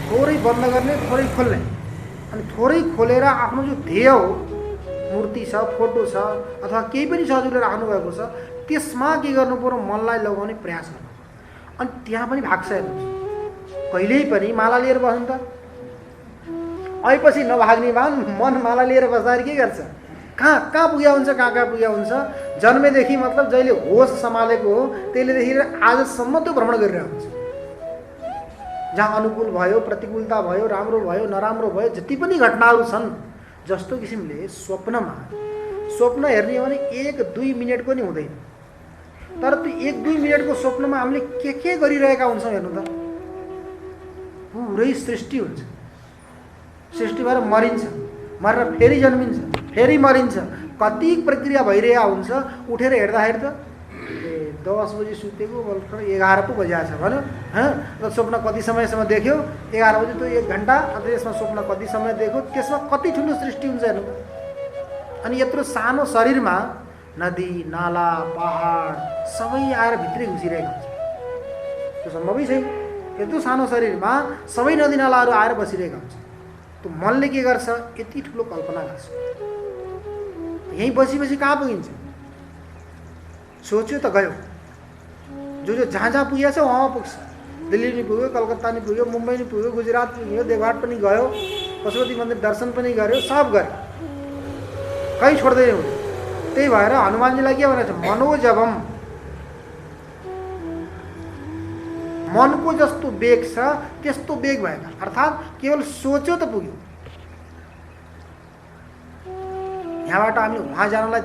Speaker 1: थोरै बन्द गर्ने, थोरै खोल्ने, अनि थोरै खोलेर आफ्नो जो ध्येय हो, मूर्ति छ, फोटो छ अथवा केही पनि छ जसले राख्नु भएको छ, त्यसमा के गर्नु पर्यो? मनलाई लगाउने प्रयास गर्नु। अनि त्यहाँ पनि भाग्छ हेर्नुहोस्, कहिल्यै पनि माला लिएर बस्नु त आएपछि नभाग्ने मन माला लिएर बस्दाखेरि के गर्छ? कहाँ कहाँ पुग्या हुन्छ, कहाँ पुग्या हुन्छ। जन्मेदेखि मतलब जहिले होस सम्हालेको हो त्यहिलेदेखि आजसम्म त्यो भ्रमण गरिरहेको हुन्छ। जहाँ अनुकूल भयो, प्रतिकूलता भयो, राम्रो भयो, नराम्रो भयो, जति पनि घटनाहरू छन्, जस्तो किसिमले स्वप्न हेर्ने हो भने 1-2 मिनटको नि हुँदैन। तर त्यो 1-2 मिनटको स्वप्नमा हामीले के गरिरहेका हुन्छौँ हेर्नु त। पुरै सृष्टि हुन्छ, सृष्टि भएर मरिन्छ, मरेर फेरि जन्मिन्छ, फेरि मरिन्छ, कति प्रक्रिया भइरहेको हुन्छ। उठेर हेर्दाखेरि त 10 बजे सुतेको भर्खर 11 पो बजिरहेछ भन्यो। र स्वप्न कति समयसम्म देख्यो? 11 बजे, त 1 घन्टा। अन्त यसमा स्वप्न कति समय देख्यो? त्यसमा कति ठुलो सृष्टि हुन्छ हेर्नु त। अनि यत्रो सानो शरीरमा नदी, नाला, पहाड सबै आएर भित्रै घुसिरहेको हुन्छ। त्यो सम्भवै छैन। यत्रो सानो शरीरमा सबै नदी नालाहरू आएर बसिरहेका हुन्छ। त्यो मनले के गर्छ? यति ठुलो कल्पना गर्छ। यहीँ बसी कहाँ पुगिन्छ? सोच्यो त गयो। जो जहाँ पुगेको छ वहाँ पुग्छ। दिल्ली नि पुग्यो, कलकत्ता नि पुग्यो, मुम्बई नि पुग्यो, गुजरात पुग्यो, देवघाट पनि गयो, पशुपति मन्दिर दर्शन पनि गर्यो, सब गर्यो, कहीँ छोड्दैन हुने। त्यही भएर हनुमानजीलाई के भनेको छ? मनोजवम, मनको जस्तो वेग छ त्यस्तो वेग भएका। अर्थात् केवल सोच्यो त पुग्यो। यहाँबाट हामीले वहाँ जानलाई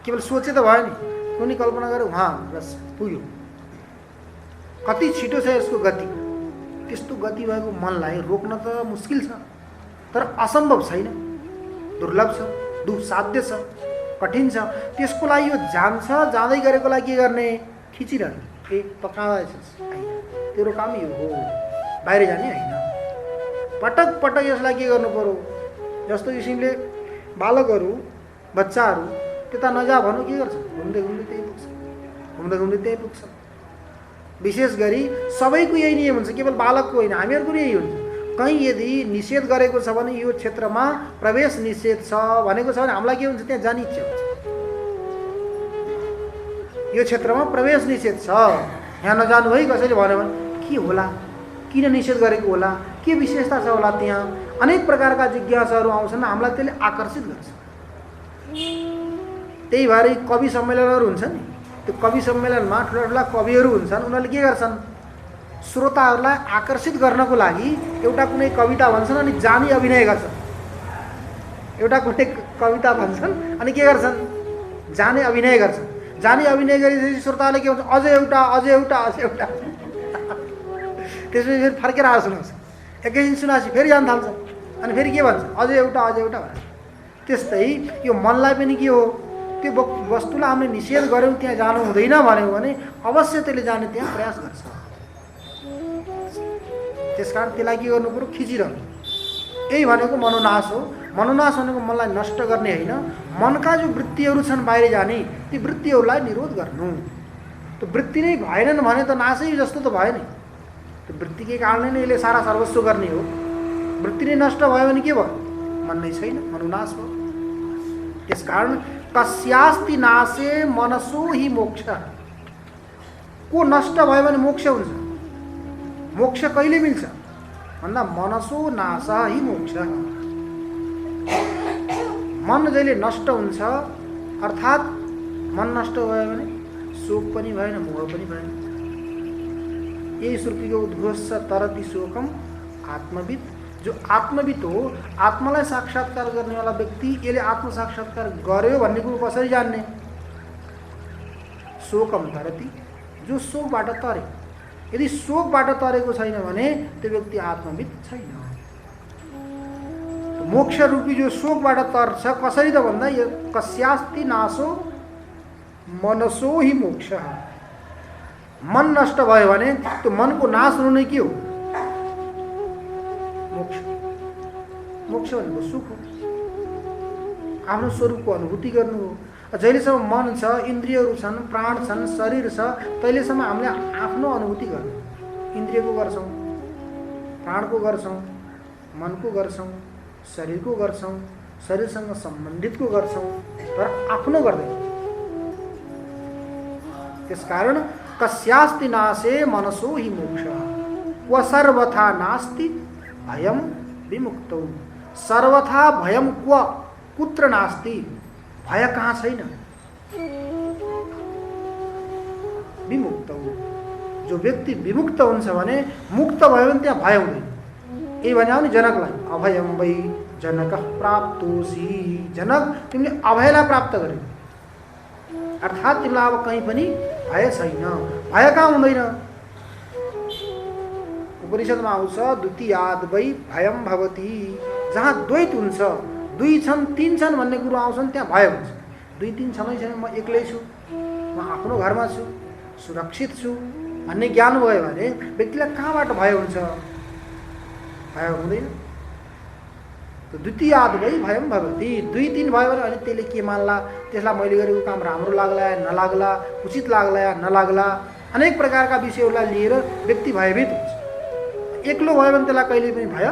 Speaker 1: केवल सोचे त भयो नि, कुनै कल्पना गरेर वहाँ बस पुग्यो। कति छिटो छ यसको गति। त्यस्तो गति भएको मनलाई रोक्न त मुस्किल छ, तर असम्भव छैन, दुर्लभ छ, दुस्साध्य छ, कठिन छ। त्यसको लागि यो जान्छ, जाँदै गरेको लागि के गर्ने? खिचिरहने। त कहाँ आइज, तेरो काम यो हो, बाहिर जाने होइन। पटक पटक यसलाई के गर्नु पर्यो? जस्तो किसिमले बालकहरू, बच्चाहरू त्यता नजा भन्नु के गर्छ? घुम्दै घुम्दै त्यही पुग्छ, घुम्दै घुम्दै त्यही पुग्छ। विशेष गरी सबैको यही नियम हुन्छ, केवल बालकको होइन, हामीहरूको यही हुन्छ। कहीँ यदि निषेध गरेको छ भने यो क्षेत्रमा प्रवेश निषेध छ भनेको छ भने हामीलाई के हुन्छ? त्यहाँ जाने इच्छा हुन्छ। यो क्षेत्रमा प्रवेश निषेध छ, यहाँ नजानु है कसैले भन्यो भने के होला, किन निषेध गरेको होला, के विशेषता छ होला, त्यहाँ अनेक प्रकारका जिज्ञासाहरू आउँछन्, हामीलाई त्यसले आकर्षित गर्छ। त्यही भएर कवि सम्मेलनहरू हुन्छ नि, त्यो कवि सम्मेलनमा ठुला कविहरू हुन्छन्। उनीहरूले के गर्छन्? श्रोताहरूलाई आकर्षित गर्नको लागि एउटा कुनै कविता भन्छन् अनि जानी अभिनय गर्छन्। एउटा कुनै कविता भन्छन् अनि के गर्छन्? जाने अभिनय गर्छन्। जानी अभिनय गरेपछि श्रोताले के भन्छ? अझै एउटा, अझै एउटा, अझै एउटा। त्यसपछि फेरि फर्केर आएर सुनाउँछ। एकैछिन सुनाएपछि फेरि जान थाल्छ अनि फेरि के भन्छ? अझै एउटा, अझै एउटा भन्छ। त्यस्तै यो मनलाई पनि के हो? त्यो वस्तुलाई हामीले निषेध गऱ्यौँ, त्यहाँ जानु हुँदैन भन्यो भने अवश्य त्यसले जाने त्यहाँ प्रयास गर्छ। त्यसकारण त्यसलाई के गर्नु पर्यो? खिचिरहनु। यही भनेको मनोनाश हो। मनोनाश भनेको मनलाई नष्ट गर्ने होइन, मनका जो वृत्तिहरू छन् बाहिर जाने, ती वृत्तिहरूलाई निरोध गर्नु। त्यो वृत्ति नै भएनन् भने त नाशै जस्तो त भयो नि। त्यो वृत्तिकै कारणले नै यसले सारा सर्वस्व गर्ने हो। वृत्ति नै नष्ट भयो भने के भयो? मन नै छैन, मनोनाश भयो। त्यसकारण कस्यास्ति नाशे मनसो हि मोक्ष। को नष्ट भयो भने मोक्ष हुन्छ। मोक्ष कहिले मिल्छ भन्दा मनसो नाश हि मोक्ष। मन जहिले नष्ट हुन्छ, अर्थात् मन नष्ट भयो भने शोक पनि भएन, मोह पनि भएन। यही श्रुतिको उद्घोष तरति शोकम आत्मविद। जो आत्मविद हो, आत्मालाई साक्षात्कार गर्नेवाला व्यक्ति, यसले आत्म साक्षात्कार गर्यो भन्ने कुरो कसरी जान्ने? शोकम तरति, जो शोकबाट तरे। यदि शोकबाट तरेको छैन भने त्यो व्यक्ति आत्मविद छैन। मोक्ष रूपी जो शोकबाट तर्छ कसरी त भन्दा यो कस्यास्ति नाशो मनसो हि मोक्ष। मन नष्ट भयो भने त्यो मनको नाश हुनु नै के हो? मोक्ष। मोक्ष भनेको सुख हो, आफ्नो स्वरूपको अनुभूति गर्नु हो। जहिलेसम्म मन छ, इन्द्रियहरू छन्, प्राण छन्, शरीर छ, तहिलेसम्म हामीले आफ्नो अनुभूति गर्नु। इन्द्रियको गर्छौँ, प्राणको गर्छौँ, मनको गर्छौँ, शरीरको गर्छौँ, शरीरसँग सम्बन्धितको गर्छौँ, तर आफ्नो गर्दैन। त्यसकारण कस्यास्ति नाशे मनसो हि मोक्ष व सर्वथा नास्ति भयम विमुक्तौ। सर्वथा भयम क्व, कुत्र नास्ति, भय कहाँ छैन। विमुक्तौ, जो व्यक्ति विमुक्त हुन्छ भने मुक्त भयो भने त्यहाँ भय हुँदैन। यही भने नि जनकलाई, अभयम वै जनक प्राप्तोसी, जनक तिमीले अभयलाई प्राप्त गर्यौ, अर्थात् तिमीलाई अब कहीँ पनि भय छैन। भय कहाँ हुँदैन? उपनिषदमा आउँछ द्वितीयाद वै भयम भवति, जहाँ द्वैत हुन्छ, दुई छन् तीन छन् भन्ने कुरो आउँछन् त्यहाँ भय हुन्छ। दुई तीन छँदै छैन, म एक्लै छु, म आफ्नो घरमा छु, सुरक्षित छु भन्ने ज्ञान भयो भने व्यक्तिलाई कहाँबाट भय हुन्छ? भय हुँदैन। द्वितीयाद वै भयम भवति, दुई तीन भयो भने अनि त्यसले के मान्ला, त्यसलाई मैले गरेको काम राम्रो लाग्ला या नलाग्ला, उचित लाग्ला या नलाग्ला, अनेक प्रकारका विषयहरूलाई लिएर व्यक्ति भयभीत हुन्छ। एक्लो भयो भने त्यसलाई कहिले पनि भय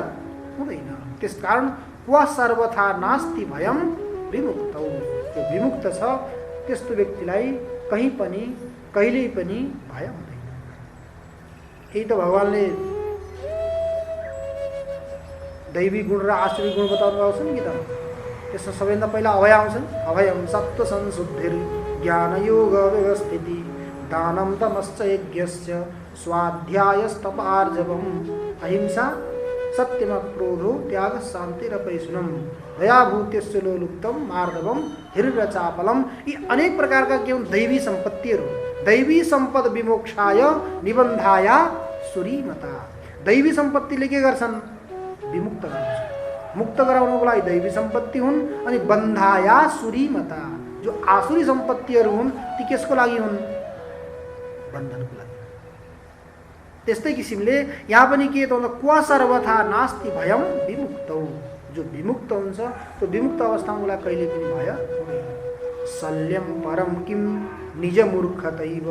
Speaker 1: हुँदैन। त्यसकारण क्व सर्वथा नास्ति भयम विमुक्तौ, जो विमुक्त छ त्यस्तो व्यक्तिलाई कहीँ पनि कहिल्यै पनि भय हुँदैन। यही त भगवानले दैवी गुण र आसुरी गुण बताउनु भएको छ नि गीतामा। त्यसमा सबैभन्दा पहिला अभय आउँछन्। अभयम सत्व संशुद्धिर ज्ञान योग व्यवस्थिति दानम तमश्च यज्ञश्च स्वाध्यायस्तप आर्जवम अहिंसा सत्यम क्रोधो त्याग शान्तिरपैशुनम दयाभूत्यस्य लोलुप्तम मार्दवम हिरचापलम। यी अनेक प्रकारका के हुन्? दैवी सम्पत्तिहरू। दैवी सम्पद विमोक्षाय निबन्धाया सुरीमता। दैवी सम्पत्तिले के गर्छन्? विमुक्त गराउँछ। मुक्त गराउनको लागि दैवी सम्पत्ति हुन्। अनि बन्धाया सुरीमता, जो आसुरी सम्पत्तिहरू हुन् ती केसको लागि हुन्? बन्धनको लागि। त्यस्तै किसिमले यहाँ पनि के त क्व सर्वथा नास्ति भयम विमुक्तौ, जो विमुक्त हुन्छ त्यो विमुक्त अवस्थामा उसलाई कहिले पनि भय हुँदैन। शल्यम परम किम निज मूर्खतैव।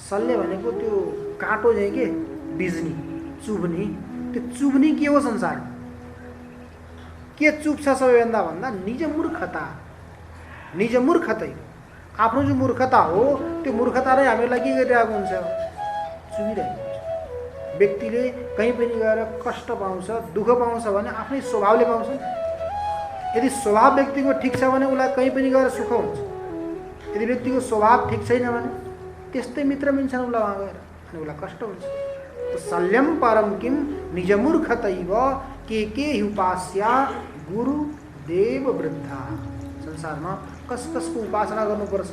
Speaker 1: शल्य भनेको त्यो काँटो चाहिँ के बिज्नी चुब्नी, त्यो चुब्नी के हो संसारमा? के चुब्छ सबैभन्दा भन्दा निज मूर्खता। निज मूर्खतै, आफ्नो जो मूर्खता हो त्यो मूर्खता नै हामीलाई के गरिरहेको हुन्छ? चुबिरहेको हुन्छ। व्यक्तिले कहीँ पनि गएर कष्ट पाउँछ, दुःख पाउँछ भने आफ्नै स्वभावले पाउँछ। यदि स्वभाव व्यक्तिको ठिक छ भने उसलाई कहीँ पनि गएर सुख हुन्छ। यदि व्यक्तिको स्वभाव ठिक छैन भने त्यस्तै मित्र मिल्छन् उसलाई वहाँ गएर, अनि उसलाई कष्ट हुन्छ। शल्यम परम किम निज मूर्खतैव के उपास्या गुरु देव वृद्धा। संसारमा कस कसको उपासना गर्नुपर्छ?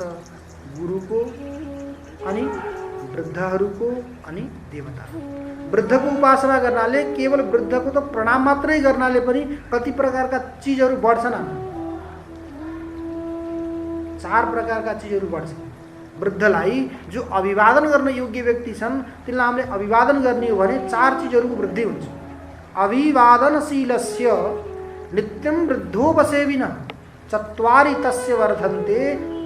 Speaker 1: गुरुको, अनि वृद्धहरूको, अनि देवता। वृद्धको उपासना गर्नाले केवल वृद्धको त प्रणाम मात्रै गर्नाले पनि कति प्रकारका चिजहरू बढ्छन्। चार प्रकारका चिजहरू बढ्छन्। वृद्धलाई जो अभिवादन गर्न योग्य व्यक्ति छन् तिनलाई हामीले अभिवादन गर्ने हो भने चार चिजहरूको वृद्धि हुन्छ। अभिवादनशीलस्य नित्यं वृद्धो बसेविन चत्वारि तस्य वर्धन्ते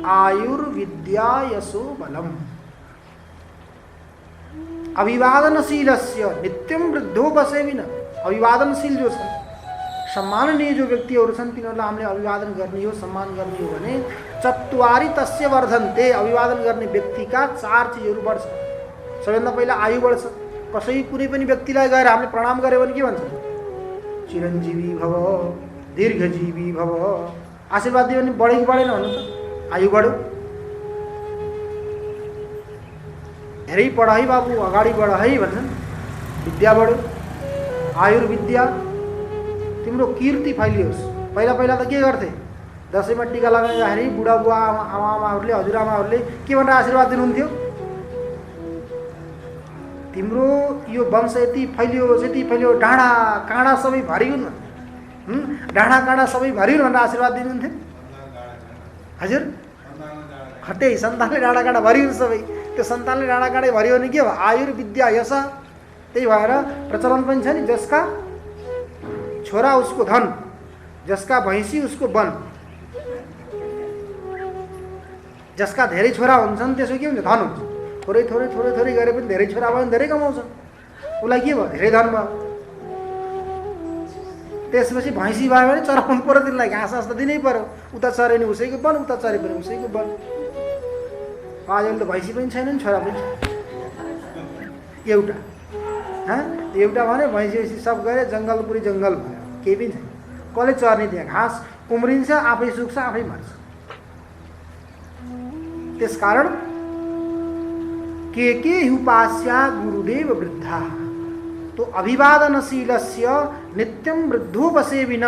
Speaker 1: आयुर्विद्या यशो बलम। अभिवादनशीलस्य नित्यं वृद्धो बसेविन, अभिवादनशील जो छन्, सम्माननीय जो व्यक्तिहरू छन् तिनीहरूलाई हामीले अभिवादन गर्ने हो, सम्मान गर्ने हो भने चत्वारि तस्य वर्धन्ते, अभिवादन गर्ने व्यक्तिका चार चिजहरू बढ्छ। सबैभन्दा पहिला आयु बढ्छ। कसै कुनै पनि व्यक्तिलाई गएर हामीले प्रणाम गऱ्यो भने के भन्छ? चिरञ्जीवी भव, दीर्घजीवी भव। आशीर्वाद दियो भने बढ्यो कि बढेन भन्नु त? आयु बढ्यो। धेरै पढ है बाबु, अगाडि बढ है भन्छन्, विद्या बढ्यो। आयुर्विद्या, तिम्रो कीर्ति फैलियोस्। पहिला पहिला त के गर्थे? दसैँमा टिका लगाउँदाखेरि बुढा बुवा आमाहरूले, हजुरआमाहरूले के भनेर आशीर्वाद दिनुहुन्थ्यो? तिम्रो यो वंश यति फैलियोस्, यति फैलियो, डाँडा काँडा सबै भरि हुन्, डाँडा काँडा सबै भरि हुन् भनेर आशीर्वाद दिनुहुन्थ्यो। हजुर, त्यही सन्तानले डाँडा काँडा भरि हुन् सबै। त्यो सन्तानले डाँडा काँडै भरियो भने के भयो? आयुर्विद्या यश। त्यही भएर प्रचलन पनि छ नि, जसका छोरा उसको धन, जसका भैँसी उसको वन। जसका धेरै छोरा हुन्छन् त्यसो के हुन्छ? धन हुन्छ। थोरै थोरै थोरै थोरै गरे पनि धेरै छोरा भयो भने धेरै कमाउँछन्, उसलाई के भयो? धेरै धन भयो। त्यसपछि भैँसी भयो भने चराउनु पर्यो, तिनलाई घाँस त दिनै पर्यो। उता चरे नि उसैको वन, उता चरे पनि उसैको वन। आजकल त भैँसी पनि छैन नि, छोरा पनि एउटा। एउटा भने भैँसी सब गरे, जङ्गलपुरी जङ्गल भयो, केही पनि छैन। कसले चर्ने त्यहाँ? घाँस उम्रिन्छ, आफै सुक्छ, आफै मर्छ। त्यसकारण के उपास्या गुरुदेव वृद्धा। तो अभिवादनशीलस्य नित्यम वृद्धोपसेविन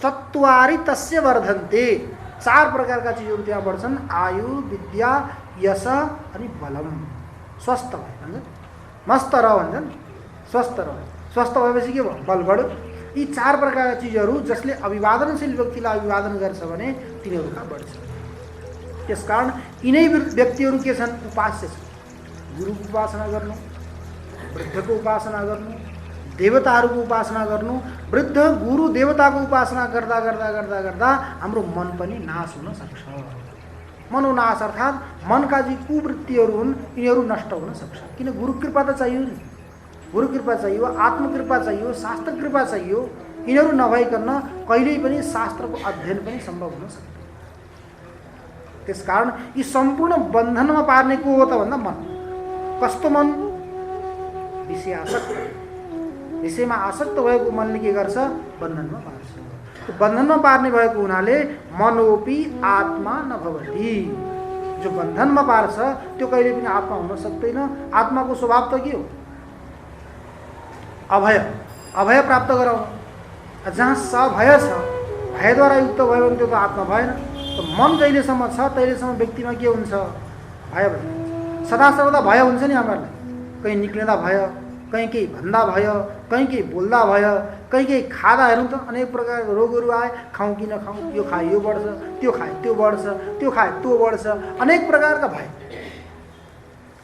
Speaker 1: चत्वारि तस्य वर्धन्ते। 4 प्रकारका चीजहरू त्यहाँ बढ्छन्, आयु, विद्या, यश अनि बलम। स्वस्थ भयो भन्छन्, मस्त रह भन्छन्, स्वस्थ रह। स्वस्थ भएपछि के भयो? बल बढ्यो। यी 4 प्रकारका चीजहरू जसले अभिवादनशील व्यक्तिलाई अभिवादन गर्छ भने तिनीहरूका बढ्छ। त्यसकारण यिनै व्यक्तिहरू के छन्? उपास्य छन्। गुरुको उपासना गर्नु, वृद्धको उपासना गर्नु, देवताहरूको उपासना गर्नु। वृद्ध गुरु देवताको उपासना गर्दा गर्दा गर्दा गर्दा हाम्रो मन पनि नाश हुन सक्छ। मनोनाश अर्थात् मनका जी कुवृत्तिहरू हुन् यिनीहरू नष्ट हुन सक्छ। किन? गुरु कृपा त चाहियो नि। गुरु कृपा चाहियो, आत्मकृपा चाहियो, शास्त्र कृपा चाहियो। यिनीहरू नभइकन कहिल्यै पनि शास्त्रको अध्ययन पनि सम्भव हुन सक्दैन। त्यसकारण यी सम्पूर्ण बन्धनमा पार्ने को हो त भन्दा मन। कस्तो मन? विषयासक्त। विषयमा आसक्त भएको मनले के गर्छ? बन्धनमा पार्छ। तो बन्धनमा पार्ने भएको हुनाले मनोपि आत्मा नभवति। जो बन्धनमा पार्छ त्यो कहिले पनि आत्मा हुन सक्दैन। आत्माको स्वभाव त के हो? अभय। अभय प्राप्त गराउनु। जहाँ सभय छ, भयद्वारा युक्त भयो भने त्यो त आत्मा भएन। तो मन जहिलेसम्म छ तहिलेसम्म व्यक्तिमा के हुन्छ? भय भइन्छ। सदा सर्वदा भय हुन्छ नि हामीहरूलाई। कहीँ निक्लिँदा भय, कहीँ केही भन्दा भय, कहीँ केही बोल्दा भय, कहीँ केही खाँदा हेर्नु त अनेक प्रकारको रोगहरू आए। खाउँ कि नखाउँ, यो खाए यो बढ्छ, त्यो खाए त्यो बढ्छ, त्यो खाए त्यो बढ्छ, अनेक प्रकारका भय।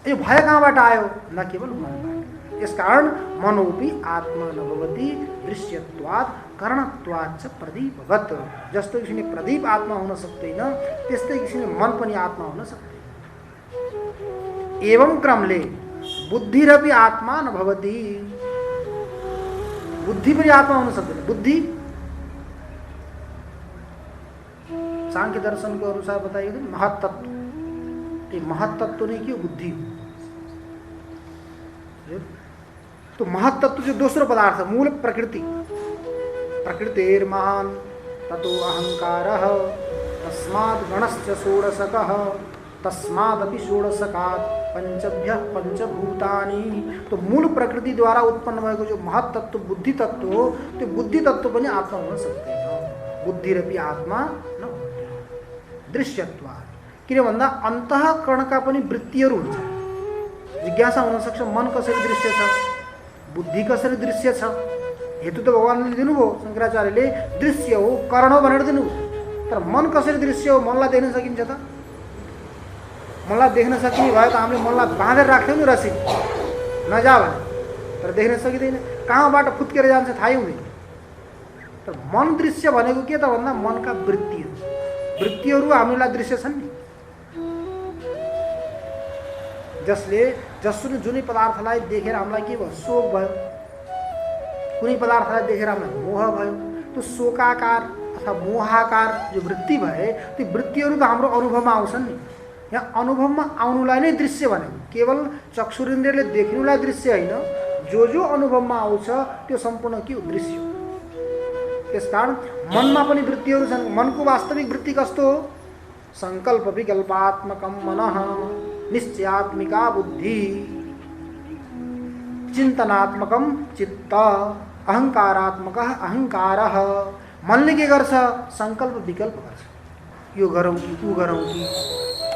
Speaker 1: यो भय कहाँबाट आयो? न केवल मनबाट। यसकारण मनोपि आत्मा नभवति दृश्यत्वात् करणत्वात् च प्रदीपवत्। जस्तो किसिमले प्रदीप आत्मा हुन सक्दैन त्यस्तै किसिमले मन पनि आत्मा हुन सक्दैन। एवं क्रमले बुद्धिरपि आत्मा नभवति। बुद्धि पनि आत्मा हुन सक्दैन। बुद्धि सांख्य दर्शनको अनुसार बताइएको थियो महत्तत्व। ये महत्तत्व नै के हो? बुद्धि हो। तो महत्तत्व जो दोस्रो पदार्थ, मूल प्रकृति। प्रकृतिर्महान् ततो अहंकारः तस्माद् गणश्च षोडशकः तस्मादपि षोडशकात् पंचभ्यः पंचभूतानि। तो मूल प्रकृति द्वारा उत्पन्न भएको जो महत्तत्व बुद्धि तत्व हो त्यो बुद्धि तत्व पनि आत्मा हुन सक्दैन। बुद्धिरपि आत्मा न दृश्यत्वात्। किन भन्दा अन्तःकरणका पनि वृत्तिहरू हुन्छ। जिज्ञासा हुन सक्छ मन कसरी दृश्य छ, बुद्धि कसरी दृश्य छ। हेतु त भगवानले दिनुभयो, शंकराचार्यले दृश्य हो करण हो भनेर दिनुभयो। तर मन कसरी दृश्य हो? मनलाई देख्न सकिन्छ त? मनलाई देख्न सकिने भयो त हामीले मनलाई बाँधेर राख्थ्यौँ नि रसी, नजा भने। तर देख्न सकिँदैन। कहाँबाट फुत्केर जान्छ थाहै हुँदैन। तर मन दृश्य भनेको के त भन्दा मनका वृत्तिहरू। वृत्तिहरू हामीलाई दृश्य छन् नि। जसले जसुले जुनै पदार्थलाई देखेर हामीलाई के भयो? शोक भयो। कुनै पदार्थलाई देखेर हामीलाई मोह भयो। त्यो शोकाकार अथवा मोहाकार जो वृत्ति भए त्यो वृत्तिहरू त हाम्रो अनुभवमा आउँछन् नि। यहाँ अनुभवमा आउनुलाई नै दृश्य भनेको केवल चक्षुरिन्द्रियले देखिनुलाई दृश्य होइन, जो अनुभवमा आउँछ त्यो सम्पूर्ण के हो? दृश्य। त्यसकारण मनमा पनि वृत्तिहरू छन्। मनको वास्तविक वृत्ति कस्तो हो? संकल्प विकल्पात्मकम मनः निश्चयात्मिका बुद्धि चिन्तनात्मकम चित्त अहंकारात्मकः अहंकारः। मनले के गर्छ? संकल्प विकल्प गर्छ। यो गरौँ कि ऊ गरौँ कि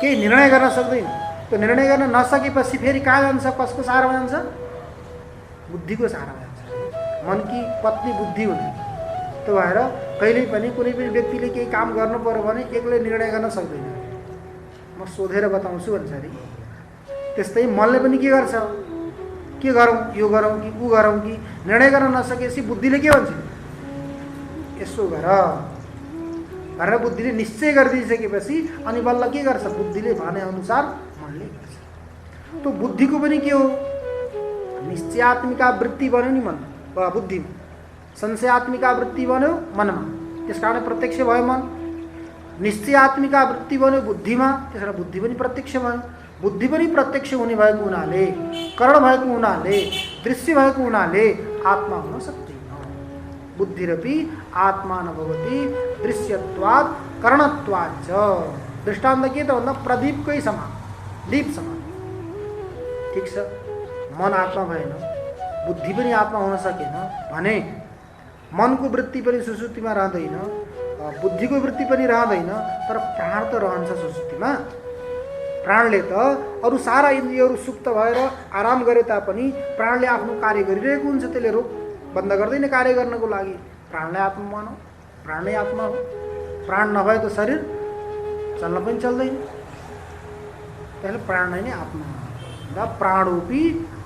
Speaker 1: केही निर्णय गर्न सक्दैन। त्यो निर्णय गर्न नसकेपछि फेरि कहाँ जान्छ? कसको सहारामा जान्छ? बुद्धिको सहारामा जान्छ। मनकी पत्नी बुद्धि हुने। त्यो भएर कहिल्यै पनि कुनै पनि व्यक्तिले केही काम गर्नु पर्यो भने एक्लै निर्णय गर्न सक्दैन। म सोधेर बताउँछु भन्छ अरे। त्यस्तै मनले पनि के गर्छ? के गरौँ, यो गरौँ कि ऊ गरौँ कि निर्णय गर्न नसकेपछि बुद्धिले के भन्छ? यसो गर भनेर बुद्धिले निश्चय गरिदिसकेपछि अनि बल्ल के गर्छ? बुद्धिले भने अनुसार मनले गर्छ। तो बुद्धिको पनि के हो? निश्चयात्मिका वृत्ति बन्यो नि मन वा बुद्धिमा। संशयात्मिका वृत्ति बन्यो मनमा, त्यसकारण प्रत्यक्ष भयो मन। निश्चयात्मिका वृत्ति बन्यो बुद्धिमा, त्यसकारण बुद्धि पनि प्रत्यक्ष भयो। बुद्धि पनि प्रत्यक्ष हुने भएको हुनाले, करण भएको हुनाले, दृश्य भएको हुनाले आत्मा हुन सक्दैन। बुद्धिरपि आत्मा नभवति दृश्यत्वात् करणत्वात् च। दृष्टान्त के त भन्दा प्रदीपकै समान, दीप समान। ठिक छ, मन आत्मा भएन, बुद्धि पनि आत्मा हुन सकेन भने मनको वृत्ति पनि सुसुप्तिमा रहँदैन, बुद्धिको वृत्ति पनि रहँदैन, तर प्राण त रहन्छ सुसुप्तिमा। प्राणले त अरू सारा इन्द्रियहरू सुप्त भएर आराम गरे तापनि प्राणले आफ्नो कार्य गरिरहेको हुन्छ, त्यसले रोक बन्द गर्दैन कार्य गर्नको लागि। प्राणलाई आत्मा मानौ, प्राण नै आत्मा हो। प्राण नभए त शरीर चल्न पनि चल्दैन, त्यसले प्राण नै आत्मा हो। प्राणोपि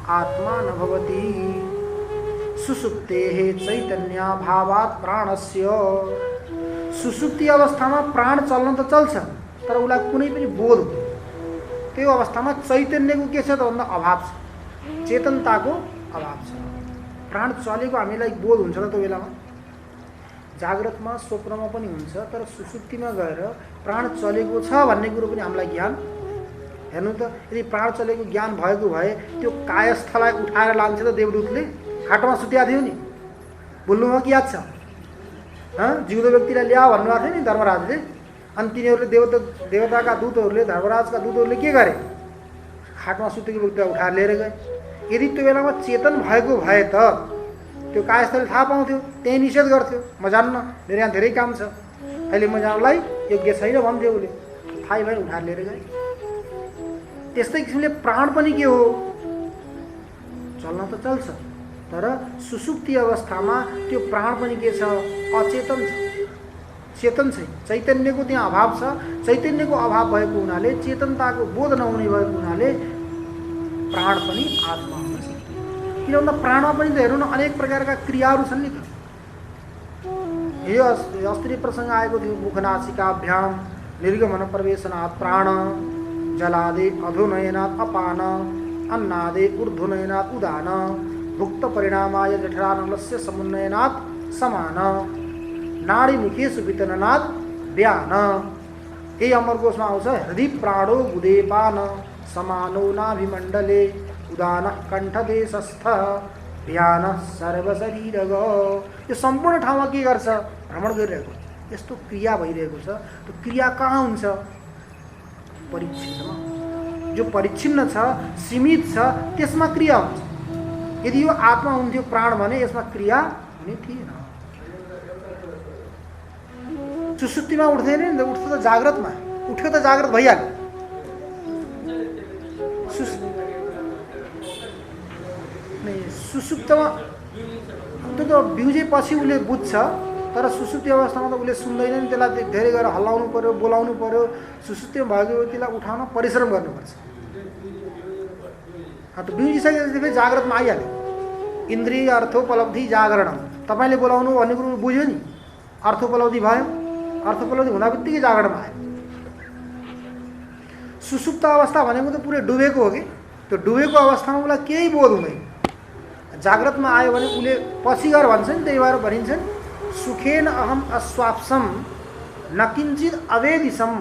Speaker 1: आत्मा न भवति सुसुप्तेः चैतन्याभावात् प्राणस्य। सुसुप्ति अवस्थामा प्राण चल्न त चल्छ, तर उसलाई कुनै पनि बोध हुँदैन। त्यो अवस्थामा चैतन्यको के छ त भन्दा अभाव छ, चेतनताको अभाव छ। प्राण चलेको हामीलाई बोध हुन्छ र त्यो बेलामा जाग्रतमा स्वप्नमा पनि हुन्छ, तर सुसुप्तिमा गएर प्राण चलेको छ भन्ने कुरो पनि हामीलाई ज्ञान। हेर्नु त, यदि प्राण चलेको ज्ञान भएको भए त्यो कायस्थलाई उठाएर लान्छ त देवदूतले, खाटोमा सुत्या थियो नि, बोल्नुमा के याद छ? जिउँदो व्यक्तिलाई ल्या भन्नुभएको थियो नि धर्मराजले, अनि तिनीहरूले देवताका दूतहरूले, धर्मराजका दूतहरूले के गरे? खाटोमा सुतेको व्यक्तिलाई उठाएर लिएर गए। यदि त्यो बेलामा चेतन भएको भए त त्यो कायस्थले थाहा पाउँथ्यो, त्यही निषेध गर्थ्यो, म जान्न, मेरो यहाँ धेरै काम छ, अहिले म जानलाई योग्य छैन भन्थ्यो उसले, थाहै भएर उठाएर लिएर गए। त्यस्तै किसिमले प्राण पनि के हो? चल्न त चल्छ, तर सुसुप्ति अवस्थामा त्यो प्राण पनि के छ? अचेतन छ, चेतन छैन। चैतन्यको त्यहाँ अभाव छ। चैतन्यको अभाव भएको हुनाले, चेतनताको बोध नहुने भएको हुनाले प्राण पनि आत्मा हुन सक्दैन। किन भन्दा प्राणमा पनि त हेर्नु न, अनेक प्रकारका क्रियाहरू छन् नि त। यो अस्ति प्रसङ्ग आएको थियो, मुखनासिकाभ्याम निर्गमन प्रवेशनात् प्राण, जलादे अधोनयनात् अपान, अन्नादे ऊर्ध्वनयनात् उदान, भुक्त परिणामाय जठरानलस्य समुन्नयनात् समान, नाडी मुखेषु वितरणात् व्यान। यही अमरकोशमा आउँछ, हृदि प्राणो गुदेपान, समानो नाभिमण्डले, उदान कण्ठदेशस्थ, व्यान सर्वशरीरग। यो सम्पूर्ण ठाउँमा के गर्छ? भ्रमण गरिरहेको, यस्तो क्रिया भइरहेको छ। त्यो क्रिया कहाँ हुन्छ? परिच्छिन्नमा। जो परिच्छिन्न छ, सीमित छ, त्यसमा क्रिया हुन्छ। यदि यो आत्मा हुन्थ्यो प्राण भने यसमा क्रिया हुने थिएन। सुसुप्तिमा उठ्दैन नि, उठ्छ त जाग्रतमा, उठ्यो त जाग्रत भइहाल्यो। सुसुप्तमा त्यो त बिउजेपछि उसले बुझ्छ, तर सुसुप्ति अवस्थामा त उसले सुन्दैन नि, त्यसलाई धेरै गरेर हल्लाउनु पर्यो, बोलाउनु पर्यो। सुसुप्तिमा भएको व्यक्तिलाई उठाउन परिश्रम गर्नुपर्छ। बिउजिसकेपछि फेरि जाग्रतमा आइहाल्यो। इन्द्रिय अर्थोपलब्धि जागरण, तपाईँले बोलाउनु भन्ने कुरो बुझ्यो नि, अर्थोपलब्धि भयो, अर्थोपलब्धि हुँदा बित्तिकै जागरणमा आयो। सुसुप्त अवस्था भनेको त पुरै डुबेको हो कि, त्यो डुबेको अवस्थामा उसलाई केही बोध हुँदैन। जाग्रतमा आयो भने उसले पछि गएर भन्छ नि, त्यही भएर भनिन्छ नि, सुखेन अहम अस्वाप्सम न किञ्चित अवेदिसम।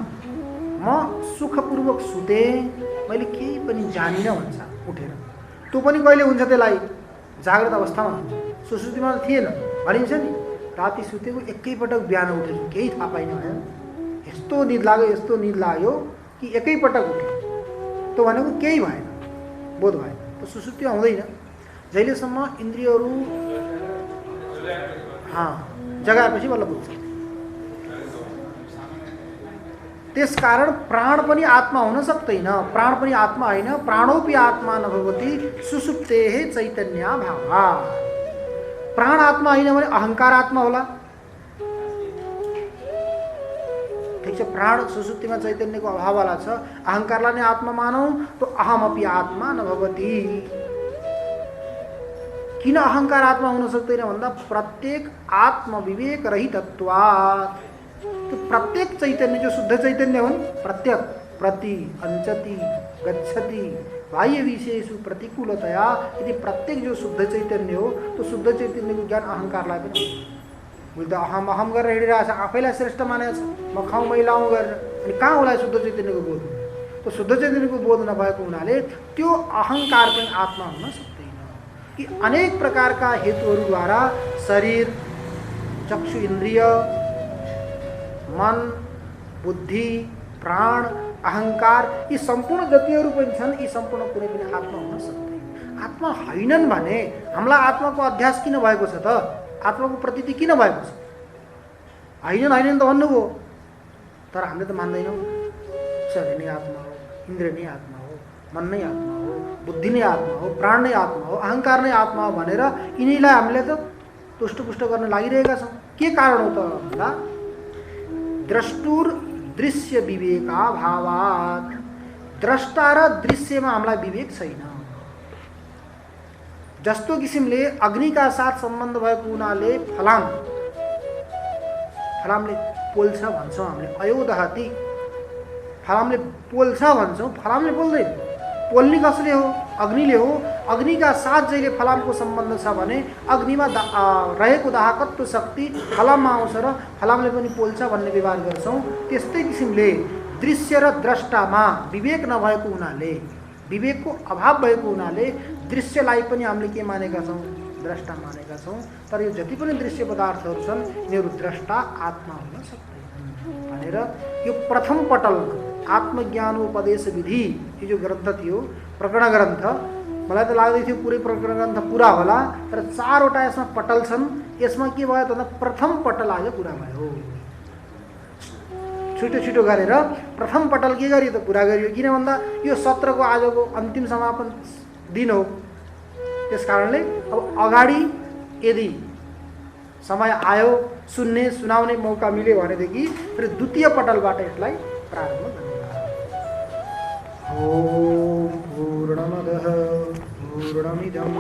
Speaker 1: म सुखपूर्वक सुते, मैले केही पनि जानिनँ भन्छ उठेर। त्यो पनि कहिले हुन्छ? त्यसलाई जाग्रत अवस्थामा हुन्छ, सुसुप्तिमा थिएन। भनिन्छ नि, राति सुतेको एकैपटक बिहान उठेको, केही थाहा पाइन भयो, यस्तो निद लाग्यो, यस्तो निद लाग्यो कि एकैपटक उठ्यो। त्यो भनेको केही भएन, बोध भएन। त्यो सुसुप्तिमा हुँदैन। जहिलेसम्म इन्द्रियहरू जगाएपछि बल्ल बुझ्छ। त्यसकारण प्राण पनि आत्मा हुन सक्दैन। प्राण पनि आत्मा होइन। प्राणोपि आत्मा न भवति सुसुप्तेः चैतन्याभावात्। प्राण आत्मा होइन भने अहंकार आत्मा होला। ठीक छ, प्राण सुसुप्तिमा चैतन्यको अभाववाला छ, अहंकारलाई नै आत्मा मानौ, तो अहमपि आत्मा न भवति। किन अहंकार आत्मा हुन सक्दैन भन्दा प्रत्येक आत्मविवेक रहितत्वात्। तो प्रत्येक चैतन्य जो शुद्ध चैतन्य हो, प्रत्येक प्रति अंचति गच्छति बाह्य विषयेषु प्रतिकूलतया, यदि प्रत्येक जो शुद्ध चैतन्य हो, तो शुद्ध चैतन्य को ज्ञान अहंकारलाई पनि बुझ्दा अहम अहम गरेर हिँडिरहेछ, आफैलाई श्रेष्ठ मानेछ, म खाउँ मैलाउँ गरेर, अनि कहाँ होला शुद्ध चैतन्यको बोध? तो शुद्ध चैतन्यको बोध नभएको हुनाले त्यो अहंकार पनि आत्मा हुन सक्दैन। कि अनेक प्रकारका हेतुहरूद्वारा शरीर, चक्षु इंद्रिय, मन, बुद्धि, प्राण, अहंकार यी सम्पूर्ण जतिहरू पनि छन्, यी सम्पूर्ण कुनै पनि आत्मा हुन सक्दैन। आत्मा होइनन् भने हामीलाई आत्माको अध्यास किन भएको छ त? आत्माको प्रतीति किन भएको छ? होइनन् त भन्नुभयो, तर हामीले त मान्दैनौँ। शरीर नै आत्मा हो, इन्द्रिय नै आत्मा हो, मन नै आत्मा हो, बुद्धि नै आत्मा हो, प्राण नै आत्मा हो, अहंकार नै आत्मा हो भनेर यिनीलाई हामीले त तुष्टपुष्ट गर्न लागिरहेका छौँ। के कारण हो त भन्दा द्रष्टुर दृश्य विवेकाभावात्, द्रष्टा र दृश्यमा हामीलाई विवेक छैन। जस्तो किसिमले अग्निका साथ सम्बन्ध भएको हुनाले फलामले पोल्छ भन्छौँ हामीले, अयोदहति, फलामले पोल्छ भन्छौँ, फलामले पोल्दैन। पोल्ने कसले हो? अग्निले हो। अग्निका साथ जहिले फलामको सम्बन्ध छ भने अग्निमा रहेको दाहकत्व शक्ति फलाममा आउँछ र फलामले पनि पोल्छ भन्ने व्यवहार गर्छौँ। त्यस्तै किसिमले दृश्य र द्रष्टामा विवेक नभएको हुनाले, विवेकको अभाव भएको हुनाले दृश्यलाई पनि हामीले के मानेका छौँ? द्रष्टा मानेका छौँ। तर यो जति पनि दृश्य पदार्थहरू छन् यिनीहरू द्रष्टा आत्मा हुन सक्दैन भनेर यो प्रथम पटलमा आत्मज्ञानोपदेश विधि, यो जो ग्रन्थ थियो, प्रकरण ग्रन्थ, मलाई त लाग्दै थियो पुरै प्रकरण ग्रन्थ पुरा होला, तर 4वटा यसमा पटल छन्। यसमा के भयो त भन्दा प्रथम पटल आज पुरा भयो। छिटो गरेर प्रथम पटल के गरियो त? पुरा गरियो। किन भन्दा यो सत्रको आजको अन्तिम समापन दिन हो। त्यस कारणले अब अगाडि यदि समय आयो, सुनाउने मौका मिल्यो भनेदेखि फेरि द्वितीय पटलबाट यसलाई प्रारम्भ गर्ने। ओम पूर्णमदः पूर्णमिदं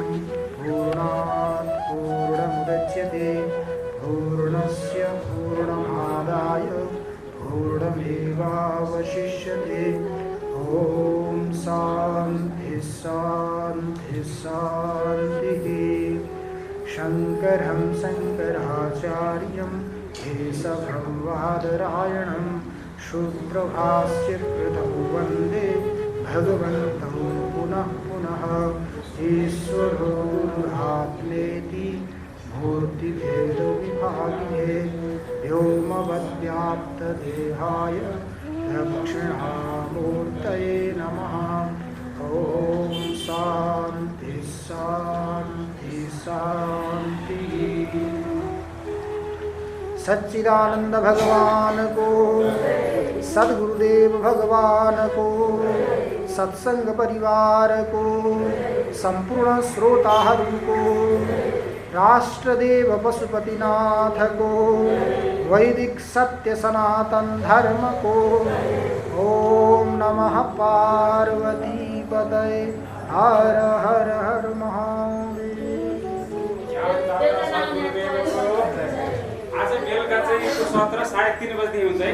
Speaker 1: पूर्णात् पूर्णमुदच्यते पूर्णस्य पूर्णमादाय पूर्णमेवावशिष्यते। ओम शांति शांति शांतिः। शंकरं शंकराचार्यं केशवं बादरायणं शूद्रभाष्य कृतौ वन्दे भगवन्तौ पुनः पुनः। ईश्वरो गुरुरात्मेति मूर्तिभेदविभागिने व्योमवद्व्याप्तदेहाय दक्षिणामूर्तये नमः। ओम शांति शांति शांति। सच्चिदानंद भगवान को, सद्गुरुदेव भगवान को, सत्संग परिवार को, संपूर्ण श्रोताहरू को, राष्ट्रदेव पशुपतिनाथ को, वैदिक सत्य सनातन धर्म को। ओम नमः पार्वती पतये। हर हर हर महादेव।
Speaker 2: आज बेलुका चाहिँ 17 साढे 3 बजे हुन्छ है।